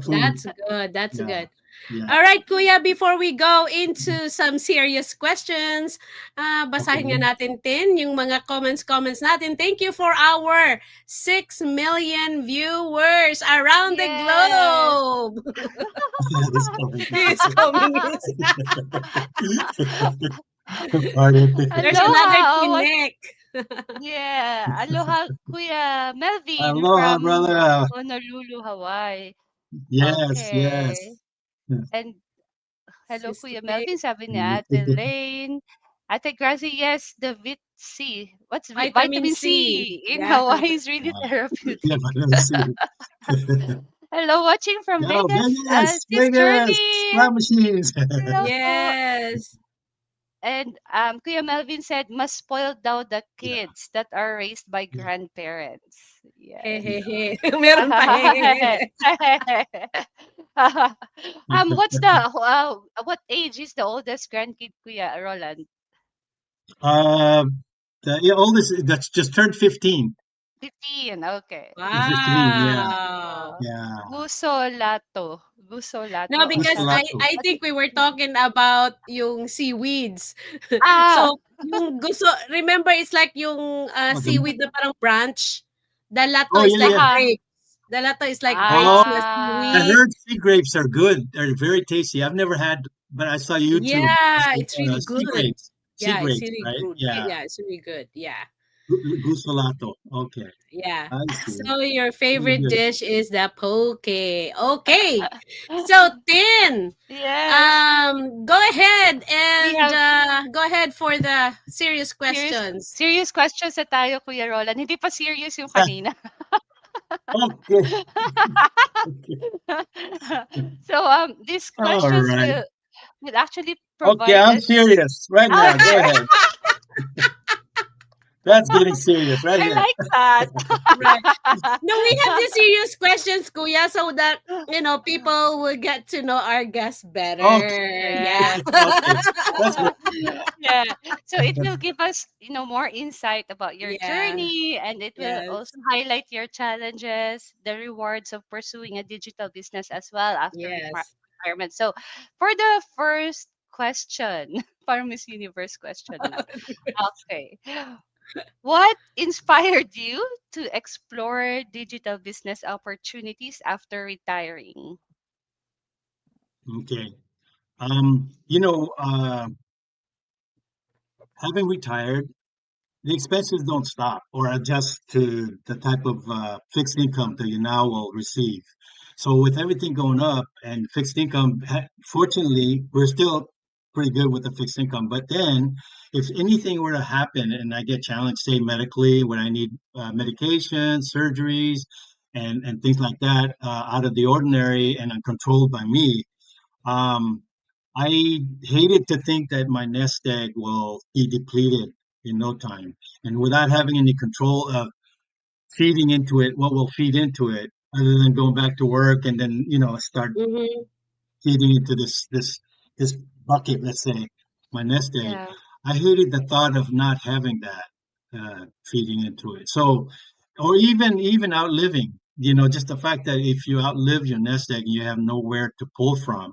[SPEAKER 6] food.
[SPEAKER 2] That's good. That's
[SPEAKER 6] Yeah,
[SPEAKER 2] good.
[SPEAKER 6] yeah.
[SPEAKER 2] All right, Kuya, before we go into some serious questions, basahin
[SPEAKER 6] Okay.
[SPEAKER 2] nga natin din yung mga comments natin. Thank you for our 6 million viewers around the
[SPEAKER 3] Yes.
[SPEAKER 2] globe.
[SPEAKER 6] This coming.
[SPEAKER 2] It's coming.
[SPEAKER 6] Pardon.
[SPEAKER 2] There's another
[SPEAKER 3] Aloha. What?
[SPEAKER 2] Tinek.
[SPEAKER 3] Yeah. Aloha, Kuya Melvin
[SPEAKER 6] Aloha,
[SPEAKER 3] from
[SPEAKER 6] brother.
[SPEAKER 3] Honolulu, Hawaii.
[SPEAKER 6] Yes,
[SPEAKER 3] Okay.
[SPEAKER 6] yes.
[SPEAKER 3] And hello,
[SPEAKER 2] Sister
[SPEAKER 3] Kuya
[SPEAKER 2] May,
[SPEAKER 3] Melvin. Sabi ni Ate Lane. Ate Gracie, yes, the C. What's
[SPEAKER 2] vitamin
[SPEAKER 3] vitamin
[SPEAKER 2] C.
[SPEAKER 3] C in
[SPEAKER 2] Yeah.
[SPEAKER 3] Hawaii is really
[SPEAKER 6] Wow. Yeah,
[SPEAKER 3] therapeutic.
[SPEAKER 6] let me see.
[SPEAKER 3] Hello, watching from
[SPEAKER 6] Yo,
[SPEAKER 3] Vegas,
[SPEAKER 6] Vegas,
[SPEAKER 3] Sis
[SPEAKER 6] Vegas,
[SPEAKER 3] Journey.
[SPEAKER 6] slot machines.
[SPEAKER 3] Hello po.
[SPEAKER 2] Yes.
[SPEAKER 3] And Kuya Melvin said, must spoil daw the
[SPEAKER 6] Yeah,
[SPEAKER 3] kids that are raised by
[SPEAKER 6] yeah,
[SPEAKER 3] grandparents.
[SPEAKER 2] He,
[SPEAKER 3] Yes.
[SPEAKER 2] he,
[SPEAKER 6] yeah.
[SPEAKER 2] he. Meron pa he, he, he.
[SPEAKER 3] What's the what age is the oldest grandkid, Kuya Roland?
[SPEAKER 6] Uh, the oldest that's just turned 15.
[SPEAKER 3] 15. Okay.
[SPEAKER 6] 15, yeah,
[SPEAKER 2] Wow.
[SPEAKER 6] yeah.
[SPEAKER 3] Gusolato. Gusolato
[SPEAKER 2] No,
[SPEAKER 3] or
[SPEAKER 6] Gusto
[SPEAKER 2] because
[SPEAKER 3] something.
[SPEAKER 6] lato.
[SPEAKER 2] I think we were talking about yung seaweeds.
[SPEAKER 3] Ah,
[SPEAKER 2] So, yung gusto, remember it's like yung
[SPEAKER 6] Oh,
[SPEAKER 2] seaweed na parang branch. The lato
[SPEAKER 6] oh,
[SPEAKER 2] is
[SPEAKER 6] yeah,
[SPEAKER 2] like
[SPEAKER 6] yeah.
[SPEAKER 3] aha.
[SPEAKER 2] grapes. The lato is like
[SPEAKER 6] Oh,
[SPEAKER 2] grapes na
[SPEAKER 6] I
[SPEAKER 3] Ah,
[SPEAKER 2] seaweed.
[SPEAKER 6] heard sea grapes are good. They're very tasty. I've never had, but I saw YouTube.
[SPEAKER 2] Yeah, it's really
[SPEAKER 6] Sea
[SPEAKER 2] good.
[SPEAKER 6] grapes, sea
[SPEAKER 2] Yeah, it's
[SPEAKER 6] grapes,
[SPEAKER 2] really
[SPEAKER 6] right?
[SPEAKER 2] good.
[SPEAKER 6] Yeah.
[SPEAKER 2] Yeah, it's really good. Yeah.
[SPEAKER 6] Gusolato. Okay,
[SPEAKER 2] Yeah.
[SPEAKER 6] I see.
[SPEAKER 2] So your
[SPEAKER 6] Very
[SPEAKER 2] favorite
[SPEAKER 6] good.
[SPEAKER 2] dish is the poke. Okay. So Tin,
[SPEAKER 3] Yes.
[SPEAKER 2] go ahead
[SPEAKER 3] We
[SPEAKER 2] and
[SPEAKER 3] have
[SPEAKER 2] go ahead for the serious
[SPEAKER 3] serious
[SPEAKER 2] questions.
[SPEAKER 3] serious questions na tayo, Kuya Roland. Hindi pa serious yung kanina.
[SPEAKER 6] Okay. Okay.
[SPEAKER 3] So these
[SPEAKER 6] All
[SPEAKER 3] questions
[SPEAKER 6] right.
[SPEAKER 3] will actually
[SPEAKER 6] Okay,
[SPEAKER 3] provide
[SPEAKER 6] I'm
[SPEAKER 3] us.
[SPEAKER 6] serious right
[SPEAKER 3] Oh,
[SPEAKER 6] now. Go ahead. That's getting serious right
[SPEAKER 3] I
[SPEAKER 6] here.
[SPEAKER 3] like that.
[SPEAKER 2] Right. No, we have the serious questions, Kuya, so that people will get to know our guests
[SPEAKER 6] Okay.
[SPEAKER 2] better. Yeah.
[SPEAKER 3] Yes.
[SPEAKER 6] Okay. That's good.
[SPEAKER 3] Yeah. So it will give us, more insight about your
[SPEAKER 2] Yeah.
[SPEAKER 3] journey, and it will
[SPEAKER 2] Yes.
[SPEAKER 3] also highlight your challenges, the rewards of pursuing a digital business as well after
[SPEAKER 2] Yes.
[SPEAKER 3] retirement. So for the first question, para Miss Universe question na. Okay. What inspired you to explore digital business opportunities after retiring?
[SPEAKER 6] Okay. Having retired, the expenses don't stop or adjust to the type of fixed income that you now will receive. So with everything going up and fixed income, fortunately, we're still pretty good with the fixed income. But then, if anything were to happen and I get challenged, say medically, when I need medication, surgeries, and things like that out of the ordinary and uncontrolled by me, um, I hated to think that my nest egg will be depleted in no time. And without having any control of feeding into it, what will feed into it, other than going back to work and then, start
[SPEAKER 2] Mm-hmm.
[SPEAKER 6] feeding into this bucket, let's say, my nest egg.
[SPEAKER 3] Yeah.
[SPEAKER 6] I hated the thought of not having that feeding into it. So, or even outliving, just the fact that if you outlive your nest egg and you have nowhere to pull from,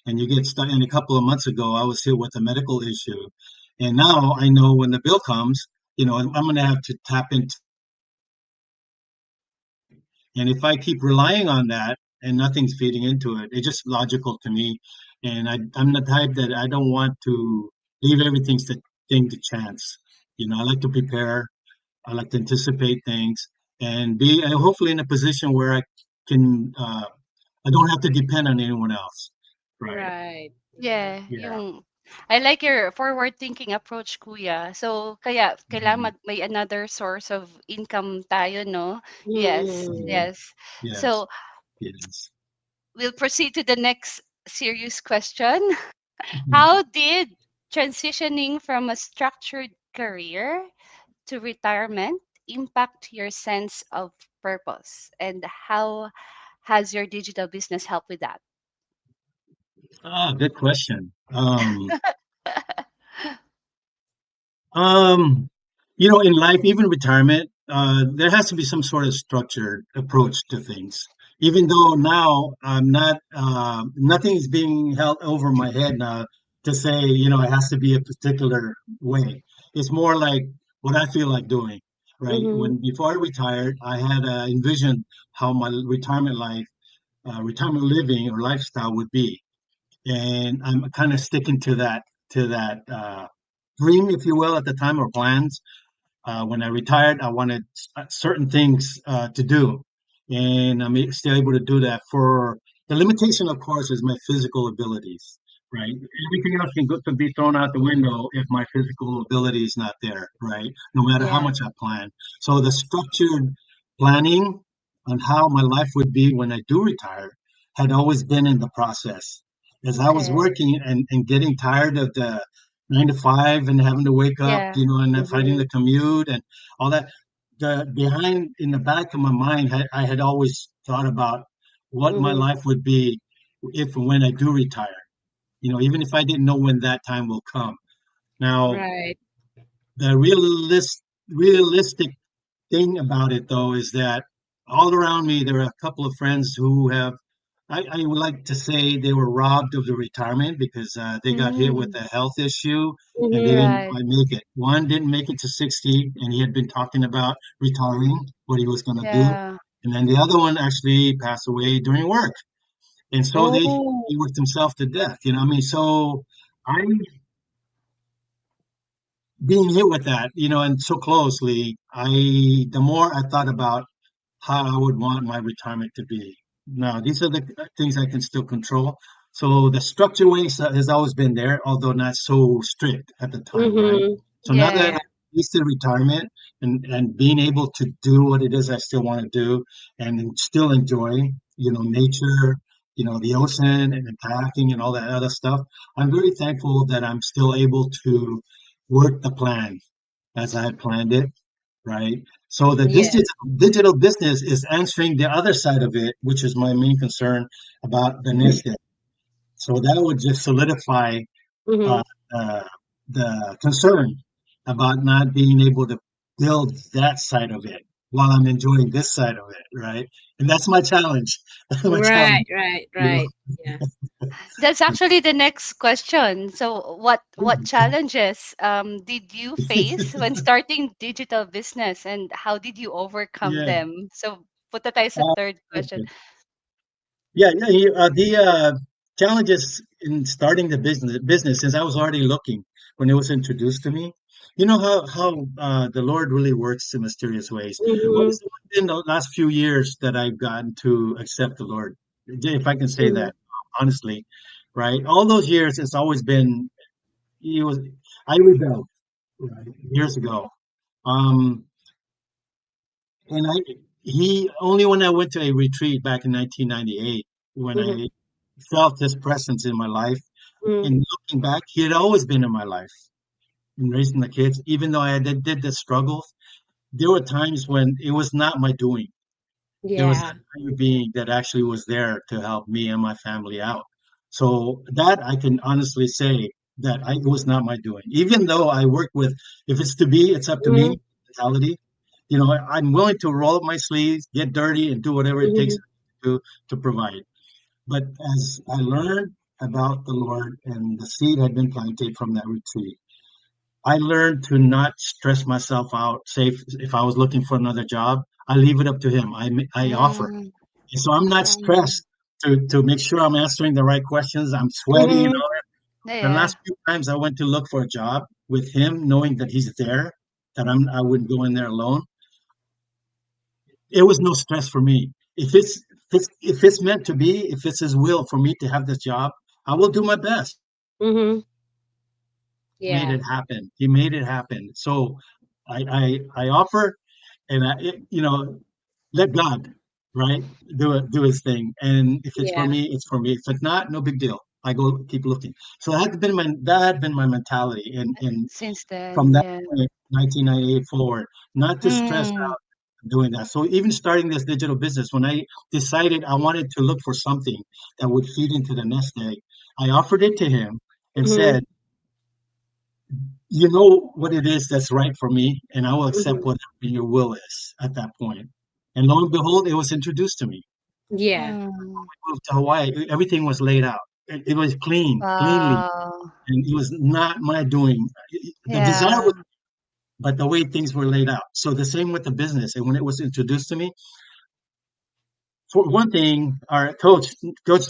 [SPEAKER 6] and you get stuck. And a couple of months ago, I was hit with a medical issue, and now I know when the bill comes, I'm going to have to tap into. And if I keep relying on that and nothing's feeding into it, it's just logical to me. And I'm the type that I don't want to leave everything to thing to chance. I like to prepare. I like to anticipate things and be hopefully in a position where can. I don't have to depend on anyone else. Right.
[SPEAKER 2] Right.
[SPEAKER 3] Yeah,
[SPEAKER 6] Yeah.
[SPEAKER 3] I like your forward-thinking approach, Kuya. So, kaya kailangan
[SPEAKER 6] Mhm.
[SPEAKER 3] may another source of income tayo, no? Yes,
[SPEAKER 2] Mm-hmm.
[SPEAKER 6] Mhm.
[SPEAKER 3] yes.
[SPEAKER 6] Yes.
[SPEAKER 3] So,
[SPEAKER 6] Yes.
[SPEAKER 3] we'll proceed to the next serious question. How did transitioning from a structured career to retirement impact your sense of purpose? And how has your digital business helped with that?
[SPEAKER 6] Good question. Um, in life, even retirement, there has to be some sort of structured approach to things. Even though now I'm not, nothing is being held over my head now to say, it has to be a particular way. It's more like what I feel like doing, right?
[SPEAKER 2] Mm-hmm.
[SPEAKER 6] When before I retired, I had envisioned how my retirement life, retirement living or lifestyle would be, and I'm kind of sticking to that dream, if you will, at the time or plans. When I retired, I wanted certain things to do, and I'm still able to do that. For the limitation, of course, is my physical abilities. Right, everything else can be thrown out the window if my physical ability is not there. Right, no matter how
[SPEAKER 3] Yeah.
[SPEAKER 6] much I plan. So the structured planning on how my life would be when I do retire had always been in the process. As I was
[SPEAKER 3] Okay.
[SPEAKER 6] working and getting tired of the 9 to 5 and having to wake up,
[SPEAKER 3] Yeah.
[SPEAKER 6] and then fighting
[SPEAKER 2] Mm-hmm.
[SPEAKER 6] the commute and all that. The behind in the back of my mind, I had always thought about what my
[SPEAKER 2] Mm-hmm.
[SPEAKER 6] life would be if and when I do retire. Even if I didn't know when that time will come. Now,
[SPEAKER 2] Right.
[SPEAKER 6] the realistic thing about it, though, is that all around me there are a couple of friends who have. I would like to say they were robbed of the retirement because they got hit with
[SPEAKER 3] Mm,
[SPEAKER 6] a health issue and they
[SPEAKER 2] Mm-hmm.
[SPEAKER 6] didn't
[SPEAKER 3] right.
[SPEAKER 6] quite make it. One didn't make it to 60, and he had been talking about retiring, what he was going to do.
[SPEAKER 3] Yeah.
[SPEAKER 6] And then the other one actually passed away during work. And so
[SPEAKER 2] Oh.
[SPEAKER 6] he worked himself to death. I mean, so I being hit with that, and so closely, the more I thought about how I would want my retirement to be. Now, these are the things I can still control. So the structure ways has always been there, although not so strict at the time, right?
[SPEAKER 2] Mm-hmm.
[SPEAKER 6] So now that
[SPEAKER 3] Yeah.
[SPEAKER 6] I'm used to retirement and being able to do what it is I still want to do and still enjoy, nature, the ocean and kayaking and all that other stuff, I'm very thankful that I'm still able to work the plan as I had planned it, right? So the
[SPEAKER 2] Yes.
[SPEAKER 6] digital business is answering the other side of it, which is my main concern about the nest egg. So that would just solidify
[SPEAKER 2] Mm-hmm.
[SPEAKER 6] uh, the concern about not being able to build that side of it while I'm enjoying this side of it, right? And that's my challenge. My
[SPEAKER 2] Right,
[SPEAKER 6] challenge,
[SPEAKER 2] right,
[SPEAKER 6] you know.
[SPEAKER 2] right. Yeah.
[SPEAKER 3] That's actually the next question. So, what challenges did you face when starting digital business, and how did you overcome
[SPEAKER 6] Yeah.
[SPEAKER 3] them? So, put that as a
[SPEAKER 6] Uh,
[SPEAKER 3] third question.
[SPEAKER 6] okay. Yeah, yeah. The challenges in starting the business, since I was already looking when it was introduced to me. You know how the Lord really works in mysterious ways. Well,
[SPEAKER 2] Mm-hmm.
[SPEAKER 6] it's been the last few years that I've gotten to accept the Lord, if I can say
[SPEAKER 2] Mm-hmm.
[SPEAKER 6] that honestly, right? All those years, it's always been He was. I rebelled, right, years ago. Um, and he only when I went to a retreat back in 1998 when
[SPEAKER 2] Mm-hmm.
[SPEAKER 6] I felt his presence in my life.
[SPEAKER 2] Mm-hmm.
[SPEAKER 6] And looking back, he had always been in my life in raising the kids. Even though I did the struggles, there were times when it was not my doing. There was a
[SPEAKER 2] Yeah.
[SPEAKER 6] higher being that actually was there to help me and my family out. So that I can honestly say that it was not my doing. Even though I work with, if it's to be, it's up to
[SPEAKER 2] Mm-hmm.
[SPEAKER 6] me mentality. I'm willing to roll up my sleeves, get dirty, and do whatever it takes
[SPEAKER 2] Mm-hmm.
[SPEAKER 6] to provide. But as I learned about the Lord and the seed had been planted from that retreat, I learned to not stress myself out. Say if I was looking for another job, I leave it up to Him. I offer,
[SPEAKER 3] Mm,
[SPEAKER 6] and so I'm not
[SPEAKER 3] mm,
[SPEAKER 6] stressed to make sure I'm answering the right questions. I'm sweaty and
[SPEAKER 2] Mm-hmm.
[SPEAKER 6] all that. The
[SPEAKER 3] yeah.
[SPEAKER 6] last few times I went to look for a job with Him, knowing that He's there, that I wouldn't go in there alone. It was no stress for me. If it's meant to be, if it's His will for me to have this job, I will do my best.
[SPEAKER 2] Mm-hmm.
[SPEAKER 6] Made
[SPEAKER 2] Yeah.
[SPEAKER 6] it happen. He made it happen. So I offer, and let God, right, do His thing. And if it's for
[SPEAKER 2] Yeah.
[SPEAKER 6] me, it's for me. If it's not, no big deal. I go keep looking. So that had been my mentality, and
[SPEAKER 3] Since
[SPEAKER 6] from
[SPEAKER 3] then,
[SPEAKER 6] that
[SPEAKER 3] yeah.
[SPEAKER 6] point, 1998 forward, not to stress
[SPEAKER 3] Mm,
[SPEAKER 6] out doing that. So even starting this digital business, when I decided I wanted to look for something that would feed into the nest egg, I offered it to him and
[SPEAKER 2] Mm-hmm.
[SPEAKER 6] said, you know what it is that's right for me, and I will accept
[SPEAKER 2] Mm-hmm.
[SPEAKER 6] whatever your will is at that point. And lo and behold, it was introduced to me.
[SPEAKER 2] Yeah.
[SPEAKER 3] mm.
[SPEAKER 6] Moved to Hawaii, everything was laid out. It was cleanly,
[SPEAKER 3] Wow.
[SPEAKER 6] and it was not my doing. The desire
[SPEAKER 3] Yeah.
[SPEAKER 6] was, but the way things were laid out. So the same with the business. And when it was introduced to me, for one thing, our Coach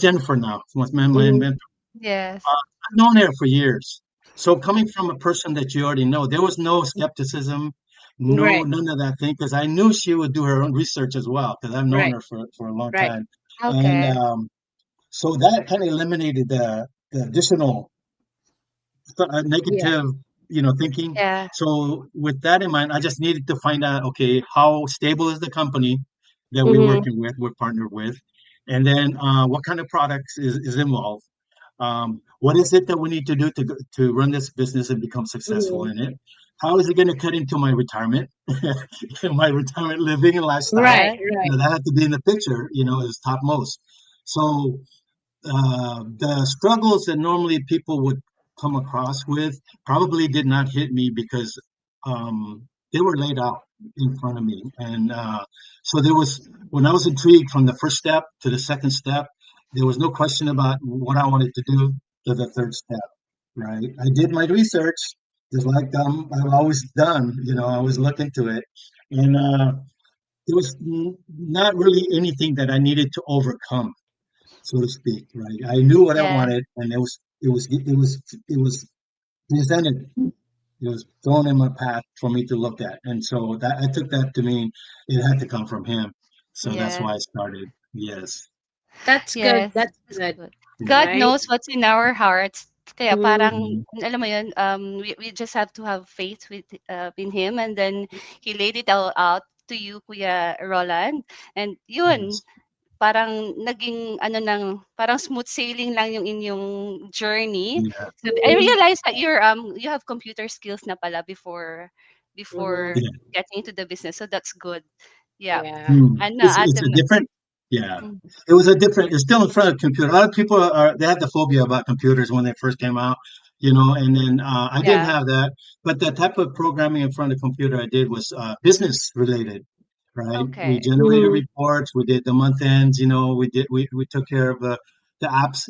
[SPEAKER 6] Jennifer now was my
[SPEAKER 2] Mm-hmm.
[SPEAKER 6] mentor.
[SPEAKER 3] Yes.
[SPEAKER 6] I've known her for years. So coming from a person that you already know, there was no skepticism,
[SPEAKER 2] Right.
[SPEAKER 6] none of that thing, because I knew she would do her own research as well, because I've known
[SPEAKER 2] Right.
[SPEAKER 6] her for a long
[SPEAKER 2] Right.
[SPEAKER 6] time. And
[SPEAKER 3] Okay.
[SPEAKER 6] so that kind of eliminated the additional
[SPEAKER 2] Yeah.
[SPEAKER 6] negative, thinking.
[SPEAKER 3] Yeah.
[SPEAKER 6] So with that in mind, I just needed to find out, okay, how stable is the company that
[SPEAKER 2] Mm-hmm.
[SPEAKER 6] we're partnered with, and then what kind of products is involved. What is it that we need to do to run this business and become successful
[SPEAKER 2] Mm-hmm.
[SPEAKER 6] in it? How is it going to cut into my retirement, my retirement living and lifestyle?
[SPEAKER 2] Right.
[SPEAKER 3] Yes.
[SPEAKER 2] Right.
[SPEAKER 6] That had to be in the picture, is topmost. So the struggles that normally people would come across with probably did not hit me because they were laid out in front of me. And so when I was intrigued from the first step to the second step, there was no question about what I wanted to do to the third step, right? I did my research, just like I've always done, I always look into it. And there was not really anything that I needed to overcome, so to speak, right? I knew what I
[SPEAKER 3] Yeah.
[SPEAKER 6] wanted, and it was presented it was thrown in my path for me to look at, and so that I took that to mean it had to come from him. So that's
[SPEAKER 3] Yeah.
[SPEAKER 6] why I started. Yes.
[SPEAKER 2] That's good.
[SPEAKER 3] Yes,
[SPEAKER 2] That's
[SPEAKER 3] that's
[SPEAKER 2] good.
[SPEAKER 3] good.
[SPEAKER 6] Yeah.
[SPEAKER 3] God
[SPEAKER 2] Right?
[SPEAKER 3] knows what's in our hearts. Kaya
[SPEAKER 2] Mhm.
[SPEAKER 3] parang,
[SPEAKER 6] Mhm.
[SPEAKER 3] alam mo yun, we just have to have faith in Him, and then He laid it all out to you, Kuya Roland. And yun,
[SPEAKER 6] Yes.
[SPEAKER 3] parang naging ano ng parang smooth sailing lang yung inyong journey.
[SPEAKER 6] Yeah.
[SPEAKER 3] So I
[SPEAKER 2] Mhm.
[SPEAKER 3] realized that you have computer skills na pala before
[SPEAKER 2] Mhm.
[SPEAKER 6] Yeah.
[SPEAKER 3] getting into the business. So that's good. Yeah.
[SPEAKER 2] Yeah.
[SPEAKER 6] Hmm.
[SPEAKER 3] Ano,
[SPEAKER 6] It's
[SPEAKER 3] Ate
[SPEAKER 6] a different, yeah.
[SPEAKER 3] Mm.
[SPEAKER 6] It was a different. It's still in front of computer. A lot of people are they had the phobia about computers when they first came out, and then I didn't
[SPEAKER 3] Yeah.
[SPEAKER 6] have that. But the type of programming in front of the computer I did was business related, right? We
[SPEAKER 3] Okay.
[SPEAKER 6] generated
[SPEAKER 2] Mhm.
[SPEAKER 6] reports. We did the month ends. We took care of the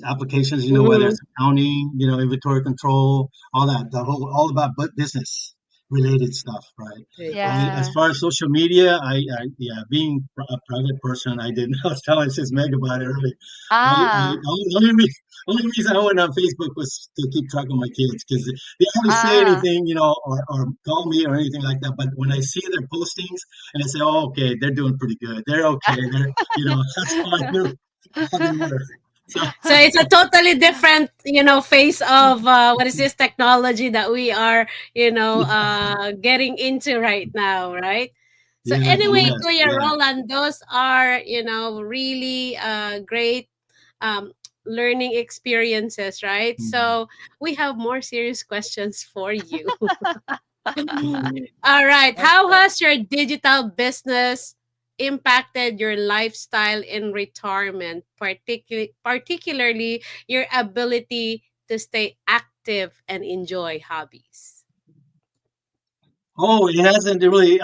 [SPEAKER 6] applications. Whether
[SPEAKER 2] Mhm.
[SPEAKER 6] it's accounting, inventory control, all that. The whole all about business related stuff, right? As
[SPEAKER 3] Yeah.
[SPEAKER 6] far as social media, yeah, being a private person, I didn't. I was telling Sis Meg about it earlier.
[SPEAKER 3] Ah.
[SPEAKER 6] Only reason I went on Facebook was to keep track of my kids because they haven't say
[SPEAKER 3] Ah.
[SPEAKER 6] anything, or call me or anything like that. But when I see their postings and I say, "Oh, okay, they're doing pretty good. They're okay. That's how I knew how they were." So,
[SPEAKER 2] So it's a totally different, phase of what is this technology that we are, getting into right now, right? So
[SPEAKER 6] yes,
[SPEAKER 2] anyway,
[SPEAKER 3] Mhm.
[SPEAKER 6] yes,
[SPEAKER 2] Kuya
[SPEAKER 6] yeah.
[SPEAKER 2] Roland, those are, really great um, learning experiences, right?
[SPEAKER 6] Mhm.
[SPEAKER 2] So we have more serious questions for you. All right. How
[SPEAKER 3] Okay.
[SPEAKER 2] has your digital business impacted your lifestyle in retirement, particularly your ability to stay active and enjoy hobbies?
[SPEAKER 6] Oh, it hasn't really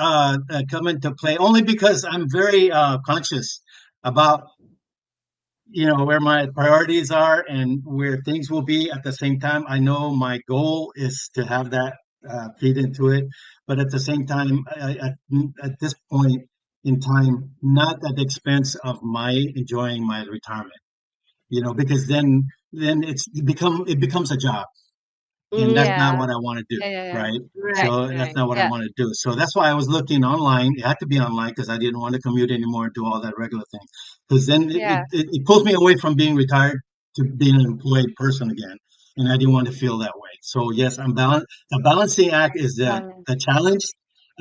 [SPEAKER 6] come into play only because I'm very conscious about where my priorities are and where things will be at the same time. I know my goal is to have that feed into it, but at the same time, at this point in time, not at the expense of my enjoying my retirement. Because then it becomes a job, and that's
[SPEAKER 2] Mm-hmm.
[SPEAKER 6] not
[SPEAKER 3] Yeah.
[SPEAKER 6] what I want to do,
[SPEAKER 3] Yeah, yeah, yeah.
[SPEAKER 6] right?
[SPEAKER 3] Yeah.
[SPEAKER 2] Right,
[SPEAKER 6] So that's
[SPEAKER 2] right.
[SPEAKER 6] not what I
[SPEAKER 3] Yeah.
[SPEAKER 6] want to do. So that's why I was looking online. It had to be online because I didn't want to commute anymore and do all that regular thing. Because then
[SPEAKER 3] Yeah.
[SPEAKER 6] it pulls me away from being retired to being an employed person again, and I didn't want to feel that way. So yes, I'm balanced. The balancing act is
[SPEAKER 3] Balance.
[SPEAKER 6] the challenge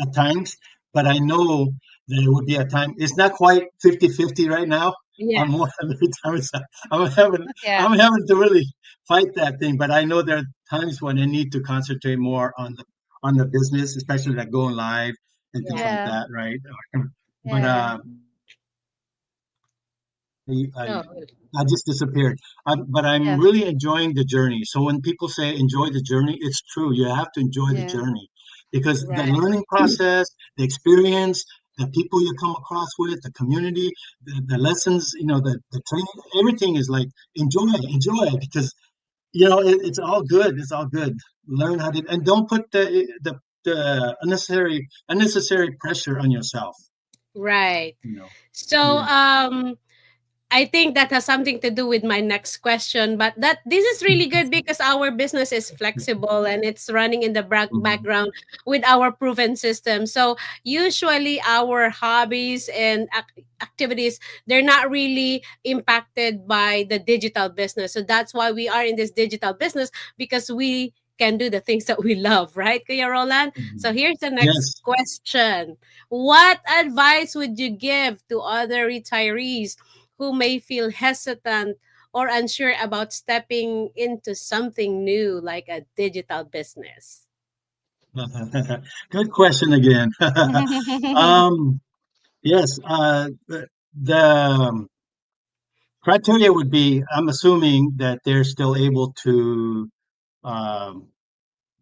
[SPEAKER 6] at times, but I know that it would be a time. It's not quite 50-50 right now.
[SPEAKER 2] Yeah,
[SPEAKER 6] On more than the retirement side. I'm having
[SPEAKER 3] Yeah.
[SPEAKER 6] I'm having to really fight that thing, but I know there are times when I need to concentrate more on the business, especially like going live and things
[SPEAKER 2] yeah.
[SPEAKER 6] like
[SPEAKER 3] Yeah.
[SPEAKER 6] that, right? But
[SPEAKER 3] Yeah.
[SPEAKER 6] I
[SPEAKER 2] Oh,
[SPEAKER 6] I just disappeared. But I'm
[SPEAKER 3] Yeah.
[SPEAKER 6] really enjoying the journey. So when people say enjoy the journey, it's true. You have to enjoy the
[SPEAKER 3] Yeah.
[SPEAKER 6] journey because the
[SPEAKER 2] right.
[SPEAKER 6] learning process, the experience, the people you come across with, the community, the lessons, the training, everything is like enjoy because it's all good. It's all good. Learn how to, and don't put the unnecessary pressure on yourself.
[SPEAKER 2] Right.
[SPEAKER 6] You know.
[SPEAKER 2] So,
[SPEAKER 6] Yeah.
[SPEAKER 2] I think that has something to do with my next question, but that this is really good because our business is flexible and it's running in the
[SPEAKER 6] Mhm.
[SPEAKER 2] background with our proven system. So usually our hobbies and activities, they're not really impacted by the digital business. So that's why we are in this digital business because we can do the things that we love, right, Kuya Roland? So
[SPEAKER 6] Mhm.
[SPEAKER 2] here's the next
[SPEAKER 6] Yes.
[SPEAKER 2] question. What advice would you give to other retirees who may feel hesitant or unsure about stepping into something new like a digital business?
[SPEAKER 6] Good question again. um, yes. The criteria would be, I'm assuming that they're still able to um,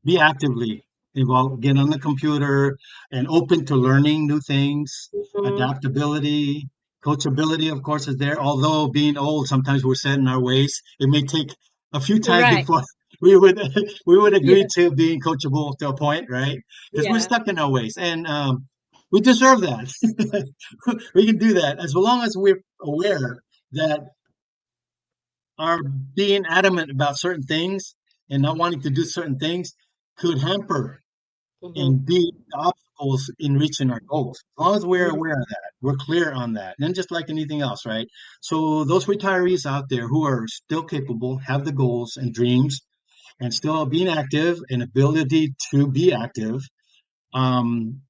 [SPEAKER 6] be actively involved, get on the computer and open to learning new things,
[SPEAKER 2] Mhm.
[SPEAKER 6] adaptability, coachability, of course, is there. Although being old, sometimes we're set in our ways. It may take a few times
[SPEAKER 2] Right.
[SPEAKER 6] before we would we would agree
[SPEAKER 2] Yeah.
[SPEAKER 6] to being coachable to a point, right? Because we're
[SPEAKER 2] Yeah.
[SPEAKER 6] stuck in our ways, and we deserve that. We can do that as long as we're aware that our being adamant about certain things and not wanting to do certain things could hamper.
[SPEAKER 2] Mm-hmm.
[SPEAKER 6] and B, the obstacles in reaching our goals. As long as we're
[SPEAKER 2] Mm-hmm.
[SPEAKER 6] aware of that, we're clear on that. And just like anything else, right? So those retirees out there who are still capable, have the goals and dreams, and still being active and ability to be active, um,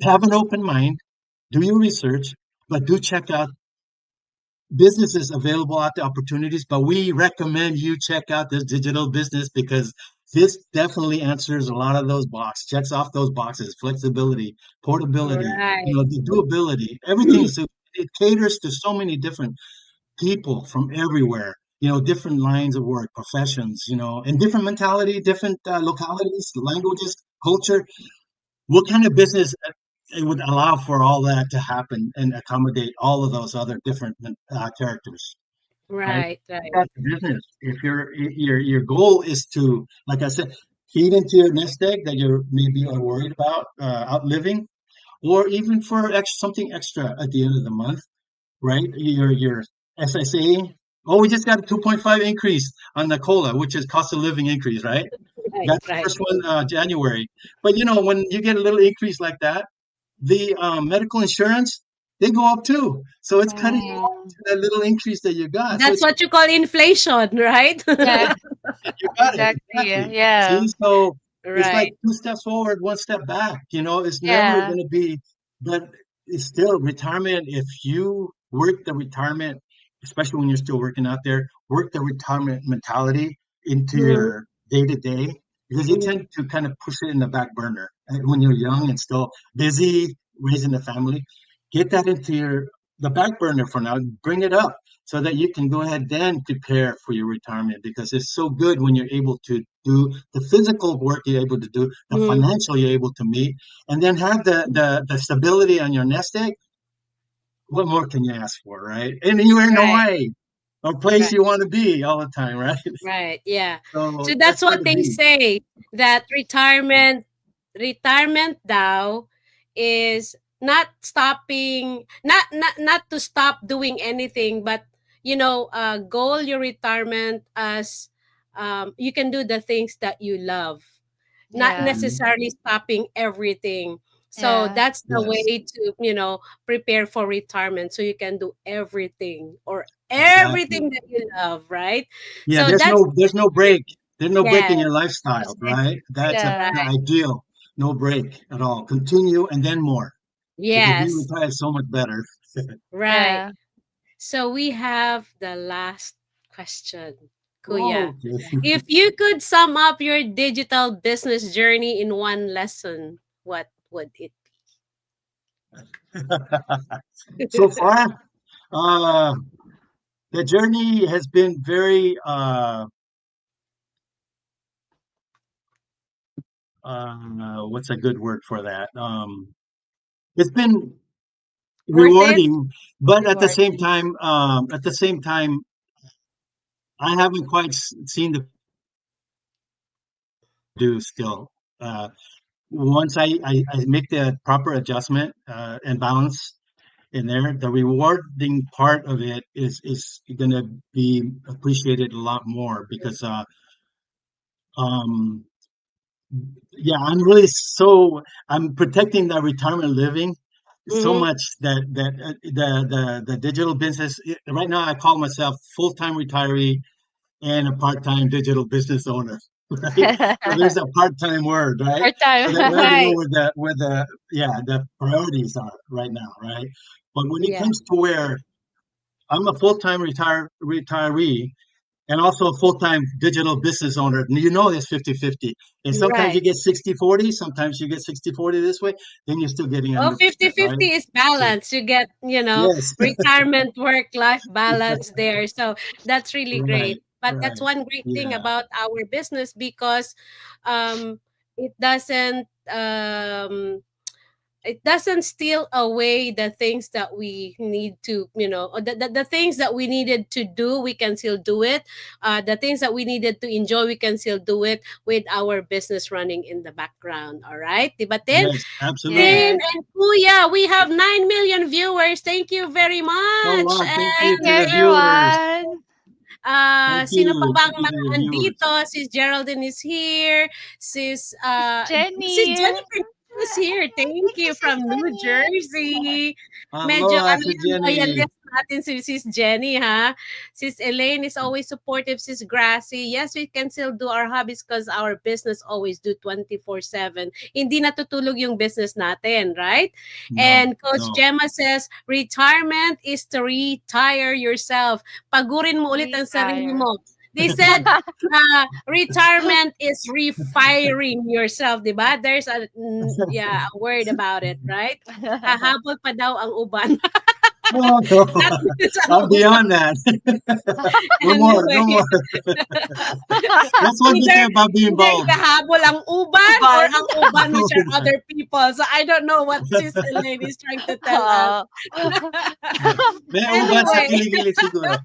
[SPEAKER 6] have an open mind, do your research, but do check out businesses available at the opportunities, but we recommend you check out this digital business because this definitely answers a lot of those boxes, checks off those boxes, flexibility, portability,
[SPEAKER 2] Right.
[SPEAKER 6] the doability, everything. So it caters to so many different people from everywhere, different lines of work, professions, and different mentality, different localities, languages, culture. What kind of business it would allow for all that to happen and accommodate all of those other different characters, right?
[SPEAKER 2] Right. Right.
[SPEAKER 6] That's the business. If your goal is to, like I said, feed into your nest egg that you're maybe are worried about outliving, or even for something extra at the end of the month, right? Your SSA. Oh, we just got a 2.5 increase on the cola, which is cost of living increase, right?
[SPEAKER 2] Right.
[SPEAKER 6] That's the
[SPEAKER 2] Right.
[SPEAKER 6] first one, January. But when you get a little increase like that, the medical insurance, they go up too. So it's cutting you off
[SPEAKER 3] Mm.
[SPEAKER 6] to that little increase that you got. So
[SPEAKER 2] That's
[SPEAKER 6] it's
[SPEAKER 2] what you call inflation, right?
[SPEAKER 3] Yeah,
[SPEAKER 6] You got it,
[SPEAKER 3] exactly.
[SPEAKER 6] exactly.
[SPEAKER 3] Yeah.
[SPEAKER 6] See, so it's like
[SPEAKER 2] Right.
[SPEAKER 6] two steps forward, one step back. It's never
[SPEAKER 3] Yeah.
[SPEAKER 6] going to be, but it's still retirement. If you work the retirement, especially when you're still working out there, work the retirement mentality into
[SPEAKER 2] Mhm,
[SPEAKER 6] your day to day, because you
[SPEAKER 2] mhm,
[SPEAKER 6] tend to kind of push it in the back burner. And when you're young and still busy raising a family, get that into the back burner for now. Bring it up so that you can go ahead then prepare for your retirement because it's so good when you're able to do the physical work you're able to do, the
[SPEAKER 2] mhm,
[SPEAKER 6] financial you're able to meet, and then have the stability on your nest egg. What more can you ask for, right? And you're in
[SPEAKER 2] right,
[SPEAKER 6] Hawaii, a place
[SPEAKER 2] right,
[SPEAKER 6] you want to be all the time, right?
[SPEAKER 2] right. Yeah. So
[SPEAKER 6] So
[SPEAKER 2] that's
[SPEAKER 6] that's where
[SPEAKER 2] what
[SPEAKER 6] to
[SPEAKER 2] they
[SPEAKER 6] be.
[SPEAKER 2] say that retirement now is not stopping, not to stop doing anything, but goal your retirement as you can do the things that you love, not
[SPEAKER 3] Yeah.
[SPEAKER 6] Mhm.
[SPEAKER 2] necessarily stopping everything. So
[SPEAKER 3] Yeah.
[SPEAKER 2] that's the way
[SPEAKER 6] Yes,
[SPEAKER 2] to, prepare for retirement so you can do everything or
[SPEAKER 6] exactly.
[SPEAKER 2] everything that you love, right?
[SPEAKER 6] Yeah,
[SPEAKER 2] So
[SPEAKER 6] there's
[SPEAKER 2] that's
[SPEAKER 6] no there's no
[SPEAKER 2] great.
[SPEAKER 6] break. There's no break
[SPEAKER 2] Yes,
[SPEAKER 6] in your lifestyle, right? That's
[SPEAKER 3] Yeah.
[SPEAKER 6] the
[SPEAKER 2] right.
[SPEAKER 6] ideal. No break at all. Continue and then more because being
[SPEAKER 2] Yes,
[SPEAKER 6] retired is so much better.
[SPEAKER 2] right.
[SPEAKER 3] Yeah.
[SPEAKER 2] So we have the last question, Kuya.
[SPEAKER 6] Oh, okay.
[SPEAKER 2] If you could sum up your digital business journey in one lesson, what would it
[SPEAKER 6] So
[SPEAKER 2] be?
[SPEAKER 6] far, uh, the journey has been very, what's a good word for that? It's been
[SPEAKER 2] Worth it?
[SPEAKER 6] rewarding, but
[SPEAKER 2] Rewarding.
[SPEAKER 6] at the same time, I haven't quite seen the do still. Uh, Once I make the proper adjustment and balance in there, the rewarding part of it is going to be appreciated a lot more because um, yeah, I'm protecting the retirement living so
[SPEAKER 2] Mm-hmm.
[SPEAKER 6] much that the digital business right now I call myself full-time retiree and a part-time digital business owner, right? So there's a part-time word, right?
[SPEAKER 3] Part
[SPEAKER 6] So that way you
[SPEAKER 3] time.
[SPEAKER 6] know
[SPEAKER 2] Right.
[SPEAKER 6] the priorities are right now, right? But when it
[SPEAKER 2] Yeah.
[SPEAKER 6] comes to where I'm a full-time retiree and also a full-time digital business owner, it's 50-50. And sometimes you
[SPEAKER 2] Right.
[SPEAKER 6] get 60-40, sometimes you get 60-40 this way, then you're still getting
[SPEAKER 2] Oh,
[SPEAKER 6] 100%, right?
[SPEAKER 2] 50-50 is balance. You get,
[SPEAKER 6] Yes,
[SPEAKER 2] retirement work-life balance there. So that's really
[SPEAKER 6] right,
[SPEAKER 2] great. But that's
[SPEAKER 6] right.
[SPEAKER 2] one great thing
[SPEAKER 6] Yeah,
[SPEAKER 2] about our business because it doesn't steal away the things that we need to, or the things that we needed to do, we can still do it. The things that we needed to enjoy, we can still do it with our business running in the background. All right. But then,
[SPEAKER 6] yes, absolutely.
[SPEAKER 2] Tin
[SPEAKER 3] Yes.
[SPEAKER 2] and Kuya, we have 9 million viewers. Thank you very
[SPEAKER 6] Oh,
[SPEAKER 2] much.
[SPEAKER 6] wow. Thank
[SPEAKER 3] Thank
[SPEAKER 6] you
[SPEAKER 2] And
[SPEAKER 6] to
[SPEAKER 3] you,
[SPEAKER 6] the viewers.
[SPEAKER 3] everyone.
[SPEAKER 2] Sino pa bang
[SPEAKER 6] Thank you to
[SPEAKER 2] mga
[SPEAKER 6] the
[SPEAKER 2] andito?
[SPEAKER 6] viewers.
[SPEAKER 2] Sis Geraldine is here. Sis
[SPEAKER 3] Jenny.
[SPEAKER 2] Jennifer is here. Thank
[SPEAKER 3] Thank you,
[SPEAKER 2] you
[SPEAKER 3] Sis
[SPEAKER 2] from New
[SPEAKER 3] Jenny.
[SPEAKER 2] Jersey. Medyo
[SPEAKER 6] Aloha
[SPEAKER 2] ano
[SPEAKER 6] to
[SPEAKER 2] yan,
[SPEAKER 6] Jenny.
[SPEAKER 2] loyalist natin si Sis Jenny, ha? Sis Elaine is always supportive. Sis Gracie, yes, we can still do our hobbies because our business always do 24/7. Hindi natutulog yung business natin, right?
[SPEAKER 6] No,
[SPEAKER 2] And Coach
[SPEAKER 6] no.
[SPEAKER 2] Gemma says, retirement is to retire yourself. Pagurin mo ulit ang sarili
[SPEAKER 3] Retire.
[SPEAKER 2] mo. They said, retirement is refiring yourself, di ba? There's a word about it, right? Hahabol pa daw ang uban.
[SPEAKER 6] No, no.
[SPEAKER 2] That means ang
[SPEAKER 6] I'm
[SPEAKER 2] uban.
[SPEAKER 6] beyond that. No more, no
[SPEAKER 2] Anyway,
[SPEAKER 6] more. That's one good
[SPEAKER 2] either
[SPEAKER 6] thing about being
[SPEAKER 2] either
[SPEAKER 6] bald.
[SPEAKER 2] ikahabol ang uban or
[SPEAKER 3] Uban.
[SPEAKER 2] ang uban, which are other people. So I don't know what Sis Elaine is trying to tell us.
[SPEAKER 3] Oh.
[SPEAKER 6] May uban sa
[SPEAKER 2] Anyway,
[SPEAKER 6] kilig-kilig siguro.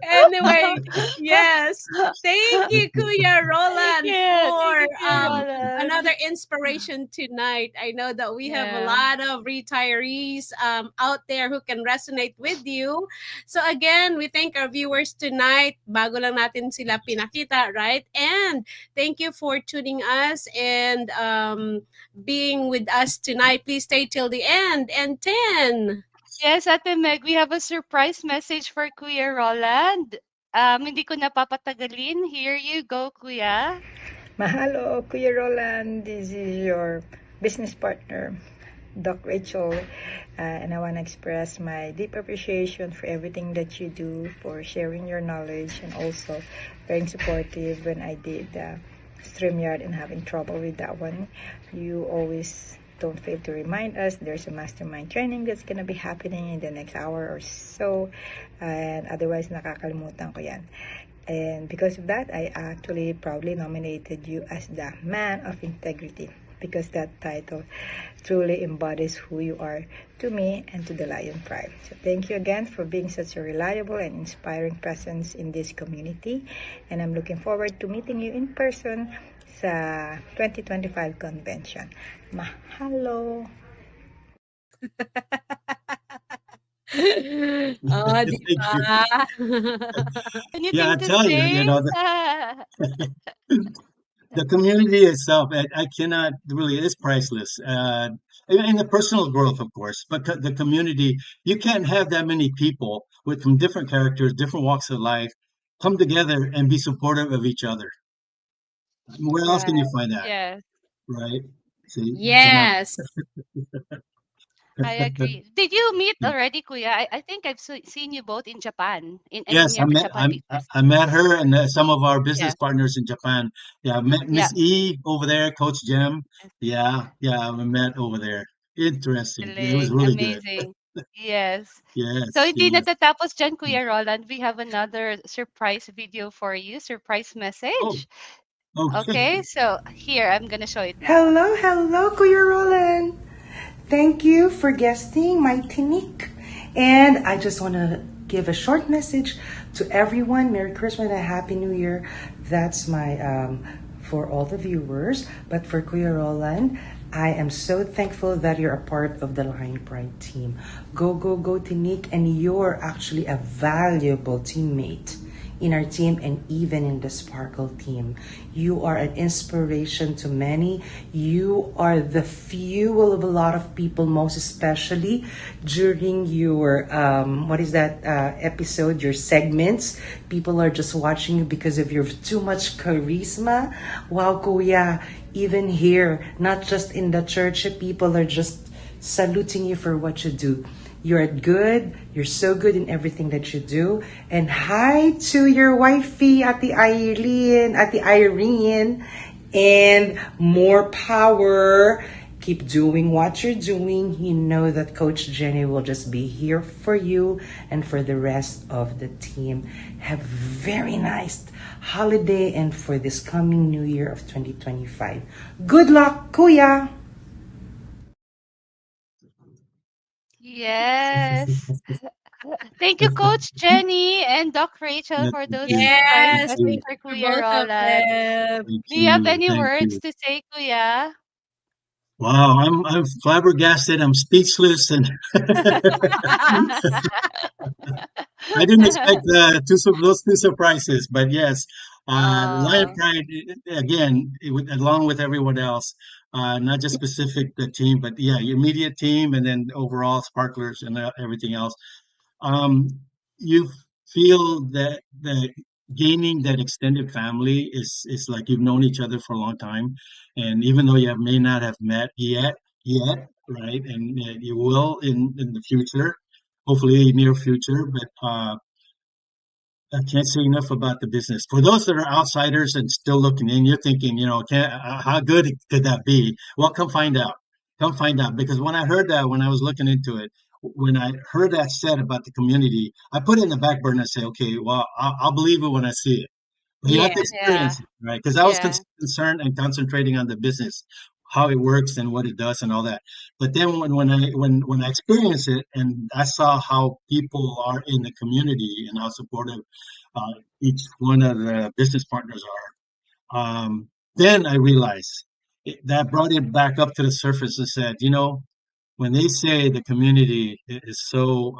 [SPEAKER 2] anyway, yes. Thank you, Kuya
[SPEAKER 3] Thank
[SPEAKER 2] Roland,
[SPEAKER 3] you. Thank
[SPEAKER 2] for
[SPEAKER 3] you, Kuya
[SPEAKER 2] another
[SPEAKER 3] Roland.
[SPEAKER 2] inspiration tonight. I know that we have a
[SPEAKER 3] Yeah.
[SPEAKER 2] lot of retirees out there who can resonate with you. So again, we thank our viewers tonight. Bago lang natin sila pinakita, right? And thank you for tuning us and being with us tonight. Please stay till the end. And 10.
[SPEAKER 3] Yes, Ate Meg, we have a surprise message for Kuya Roland. Hindi ko napapatagalin. Here you go, Kuya.
[SPEAKER 7] Mahalo, Kuya Roland. This is your business partner, Doc Rachel. And I want to express my deep appreciation for everything that you do, for sharing your knowledge, and also being supportive when I did StreamYard and having trouble with that one. You always don't fail to remind us there's a mastermind training that's going to be happening in the next hour or so. And otherwise, nakakalimutan ko yan. And because of that, I actually proudly nominated you as the Man of Integrity, because that title truly embodies who you are to me and to the Lion Tribe. So thank you again for being such a reliable and inspiring presence in this community. And I'm looking forward to meeting you in person sa 2025 convention. Mahalo!
[SPEAKER 2] Oh, di
[SPEAKER 6] Thank you.
[SPEAKER 2] ba?
[SPEAKER 6] Yeah,
[SPEAKER 3] Anything
[SPEAKER 6] I
[SPEAKER 3] to
[SPEAKER 6] tell you,
[SPEAKER 3] say?
[SPEAKER 6] the community itself, I cannot really, it's priceless. In the personal growth, of course, but the community, you can't have that many people with from different characters, different walks of life, come together and be supportive of each other. Where else can you
[SPEAKER 7] Right.
[SPEAKER 6] find that,
[SPEAKER 3] Yes,
[SPEAKER 6] right? See, you cannot.
[SPEAKER 2] Yes.
[SPEAKER 3] I agree. Did you meet already, Kuya? I think I've seen you both in Japan, in
[SPEAKER 6] Yes,
[SPEAKER 3] your Japan business.
[SPEAKER 6] I met her and some of our business
[SPEAKER 3] Yes,
[SPEAKER 6] partners in Japan. Yeah, I met
[SPEAKER 3] yeah.
[SPEAKER 6] Miss E over there, Coach Jem. Yeah, we met over there. Interesting. It was
[SPEAKER 3] Galing,
[SPEAKER 6] really good.
[SPEAKER 3] amazing. Yes. So
[SPEAKER 6] Yes,
[SPEAKER 3] hindi
[SPEAKER 6] yes.
[SPEAKER 3] natatapos dyan, Kuya Roland. We have another surprise video for you, surprise
[SPEAKER 6] Oh,
[SPEAKER 3] message.
[SPEAKER 6] okay.
[SPEAKER 3] Okay, so here, I'm gonna show it now.
[SPEAKER 8] Hello, hello, Kuya Roland. Thank you for guesting my Tinik. And I just want to give a short message to everyone. Merry Christmas and a Happy New Year. That's my, for all the viewers. But for Kuya Roland, I am so thankful that you're a part of the Lion Pride team. Go, go, go, Tinik. And you're actually a valuable teammate in our team and even in the Sparkle team. You are an inspiration to many. You are the fuel of a lot of people, most especially during your, episode, your segments. People are just watching you because of your too much charisma. Wow, Kuya, even here, not just in the church, people are just saluting you for what you do. You're good. You're so good in everything that you do. And hi to your wifey, Ate Irene. And more power. Keep doing what you're doing. You know that Coach Jenny will just be here for you and for the rest of the team. Have a very nice holiday and for this coming new year of 2025. Good luck, Kuya!
[SPEAKER 3] Yes. Thank you, Coach Jenny and Doc Rachel,
[SPEAKER 6] Yeah,
[SPEAKER 3] for
[SPEAKER 6] thank
[SPEAKER 3] those
[SPEAKER 6] you.
[SPEAKER 3] surprise
[SPEAKER 6] Thank
[SPEAKER 2] Yes,
[SPEAKER 3] message
[SPEAKER 6] you.
[SPEAKER 2] thank
[SPEAKER 3] for
[SPEAKER 2] you for
[SPEAKER 3] Kuya
[SPEAKER 2] both of
[SPEAKER 3] Roland.
[SPEAKER 2] them.
[SPEAKER 6] Thank
[SPEAKER 3] Do you have
[SPEAKER 6] you.
[SPEAKER 3] any
[SPEAKER 6] Thank
[SPEAKER 3] words
[SPEAKER 6] you.
[SPEAKER 3] to say, Kuya?
[SPEAKER 6] Wow, I'm flabbergasted. I'm speechless and I didn't expect those two surprises, but yes, Lion
[SPEAKER 3] Oh,
[SPEAKER 6] Pride again, along with everyone else, not just specific the team, but yeah, your immediate team, and then overall sparklers and everything else. Um, you feel that gaining that extended family is like you've known each other for a long time, and even though you may not have met yet, right, and you will in the future, hopefully near future, but I can't say enough about the business. For those that are outsiders and still looking in, you're thinking, how good could that be? Well, come find out. Come find out. Because when I heard that, when I was looking into it, when I heard that said about the community, I put it in the back burner and say, okay, well, I'll believe it when I see it. But you have to
[SPEAKER 2] Yeah.
[SPEAKER 3] yeah,
[SPEAKER 6] experience it, right? Because I was
[SPEAKER 3] yeah.
[SPEAKER 6] concerned and concentrating on the business, how it works and what it does and all that. But then when I experienced it and I saw how people are in the community and how supportive uh, each one of the business partners are, then I realized that brought it back up to the surface and said, when they say the community is so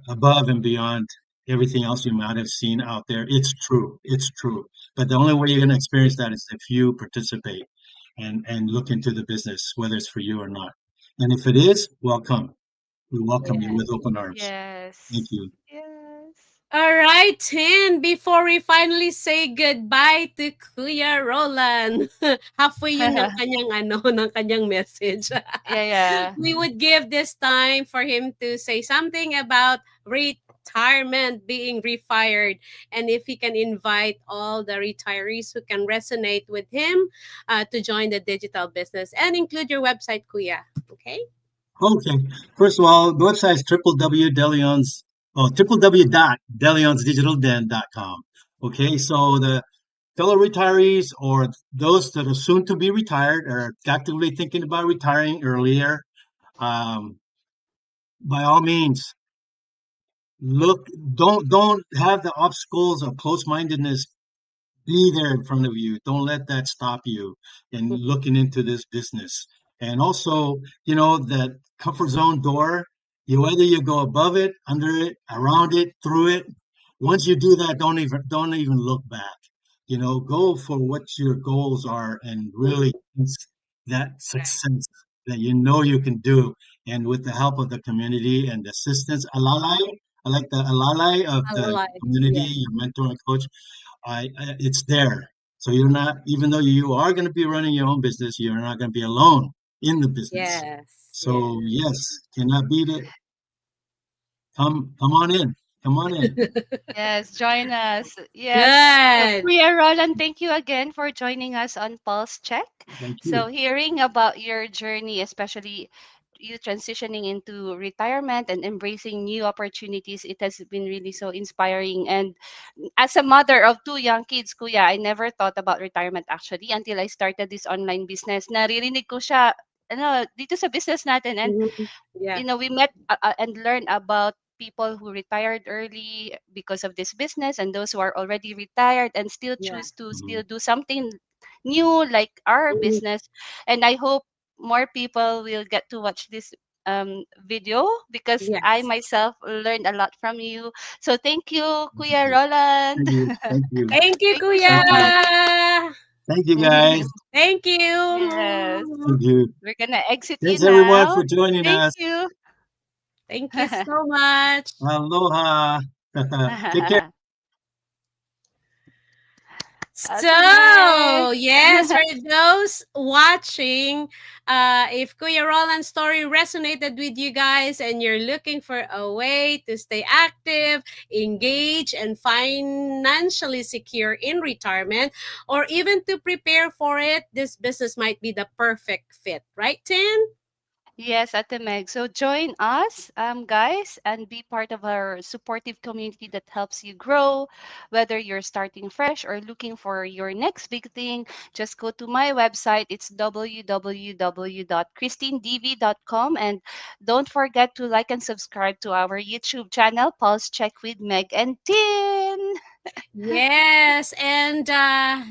[SPEAKER 6] above and beyond everything else you might have seen out there. It's true. It's true. But the only way you're going to experience that is if you participate and look into the business, whether it's for you or not. And if it is, welcome. We welcome you
[SPEAKER 3] Yeah.
[SPEAKER 6] with open arms. Thank
[SPEAKER 3] Yes.
[SPEAKER 6] you.
[SPEAKER 3] Yes.
[SPEAKER 2] All right, Tin, before we finally say goodbye to Kuya Roland, halfway yun ng kanyang ng kanyang message.
[SPEAKER 3] Yeah, yeah.
[SPEAKER 2] We would give this time for him to say something about retirement, being refired, and if he can invite all the retirees who can resonate with him to join the digital business and include your website, Kuya. Okay?
[SPEAKER 6] Okay. First of all, the website is www.deleons, oh, www.deleonsdigitalden.com. Okay. So the fellow retirees or those that are soon to be retired or actively thinking about retiring earlier, um, by all means, look, don't have the obstacles of close-mindedness be there in front of you. Don't let that stop you in looking into this business. And also, that comfort zone door, whether you go above it, under it, around it, through it. Once you do that, don't even look back. Go for what your goals are and really that success that you can do. And with the help of the community and the assistance, alalay, I like the alalay of the
[SPEAKER 2] Alive.
[SPEAKER 6] community,
[SPEAKER 2] Yeah.
[SPEAKER 6] your mentor and coach. It's there. So you're not, even though you are going to be running your own business, you're not going to be alone in the business.
[SPEAKER 2] Yes. Yeah.
[SPEAKER 6] So yes, cannot beat it. Come on in. Come on in.
[SPEAKER 3] Yes, join us. Yes. So,
[SPEAKER 2] Good.
[SPEAKER 3] Kuya Roland, thank you again for joining us on Pulse Check.
[SPEAKER 6] Thank
[SPEAKER 3] So,
[SPEAKER 6] you.
[SPEAKER 3] hearing about your journey, especially you transitioning into retirement and embracing new opportunities, it has been really so inspiring. And as a mother of two young kids, Kuya, I never thought about retirement actually until I started this online business. Naririnig ko siya dito sa business natin, and
[SPEAKER 2] Mhm. Yeah.
[SPEAKER 3] we met and learned about people who retired early because of this business, and those who are already retired and still
[SPEAKER 2] Yeah.
[SPEAKER 3] choose to
[SPEAKER 6] Mhm.
[SPEAKER 3] still do something new like our
[SPEAKER 2] Mhm.
[SPEAKER 3] business. And I hope more people will get to watch this video, because I
[SPEAKER 2] Yes.
[SPEAKER 3] myself learned a lot from you. So thank you,
[SPEAKER 6] Thank
[SPEAKER 3] Kuya
[SPEAKER 6] you.
[SPEAKER 3] Roland.
[SPEAKER 6] Thank you. Thank you.
[SPEAKER 2] Thank you,
[SPEAKER 3] Thank you
[SPEAKER 2] Kuya.
[SPEAKER 3] so
[SPEAKER 6] Thank you.
[SPEAKER 3] much.
[SPEAKER 6] Thank you, guys.
[SPEAKER 2] Thank
[SPEAKER 3] Yes,
[SPEAKER 2] you.
[SPEAKER 6] Thank you.
[SPEAKER 3] we're gonna exit you
[SPEAKER 6] Thanks everyone for
[SPEAKER 3] now.
[SPEAKER 6] joining
[SPEAKER 3] Thank
[SPEAKER 6] us.
[SPEAKER 3] you.
[SPEAKER 2] Thank you so much.
[SPEAKER 6] Aloha. Take care.
[SPEAKER 3] Okay,
[SPEAKER 2] So, yes, for those watching, if Kuya Roland's story resonated with you guys and you're looking for a way to stay active, engage, and financially secure in retirement, or even to prepare for it, this business might be the perfect fit, right, Tin?
[SPEAKER 3] yes, Ate Meg. So join us, guys, and be part of our supportive community that helps you grow. Whether you're starting fresh or looking for your next big thing, just go to my website. It's www.christinedv.com. And don't forget to like and subscribe to our YouTube channel, Pulse Check with Meg and Tin.
[SPEAKER 2] Yes, and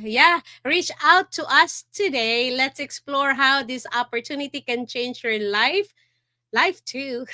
[SPEAKER 2] yeah, reach out to us today. Let's explore how this opportunity can change your life life too.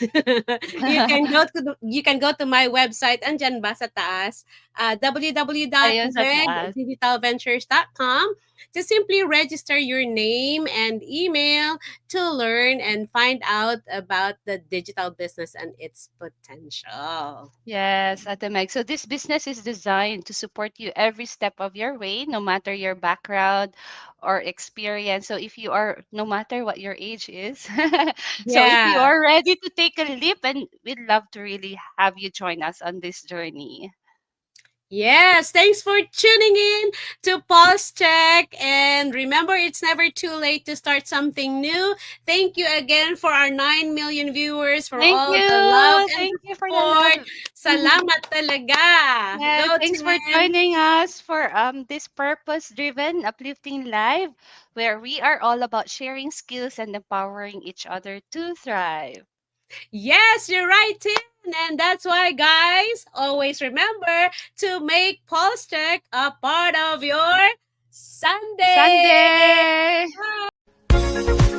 [SPEAKER 2] You can go to my website, andyan ba sa taas,
[SPEAKER 3] Ayun sa taas.
[SPEAKER 2] www.megdigitalventures.com, to simply register your name and email to learn and find out about the digital business and its potential.
[SPEAKER 3] Yes, Ate Meg. So this business is designed to support you every step of your way, no matter your background or experience. So if you are, no matter what your age is, so if you
[SPEAKER 2] Yeah.
[SPEAKER 3] are ready to take a leap, and we'd love to really have you join us on this journey.
[SPEAKER 2] Yes, thanks for tuning in to Pulse Check. And remember, it's never too late to start something new. Thank you again for our 9 million viewers for
[SPEAKER 3] Thank
[SPEAKER 2] all the love
[SPEAKER 3] you.
[SPEAKER 2] and
[SPEAKER 3] Thank you for the
[SPEAKER 2] support.
[SPEAKER 3] love.
[SPEAKER 2] Salamat talaga.
[SPEAKER 3] Yes,
[SPEAKER 2] Go,
[SPEAKER 3] thanks for
[SPEAKER 2] Tin.
[SPEAKER 3] joining us for this purpose-driven, uplifting live, where we are all about sharing skills and empowering each other to thrive.
[SPEAKER 2] Yes, you're right, Tin. And that's why, guys, always remember to make Pulse Check a part of your Sunday.
[SPEAKER 3] Sunday.
[SPEAKER 2] Bye.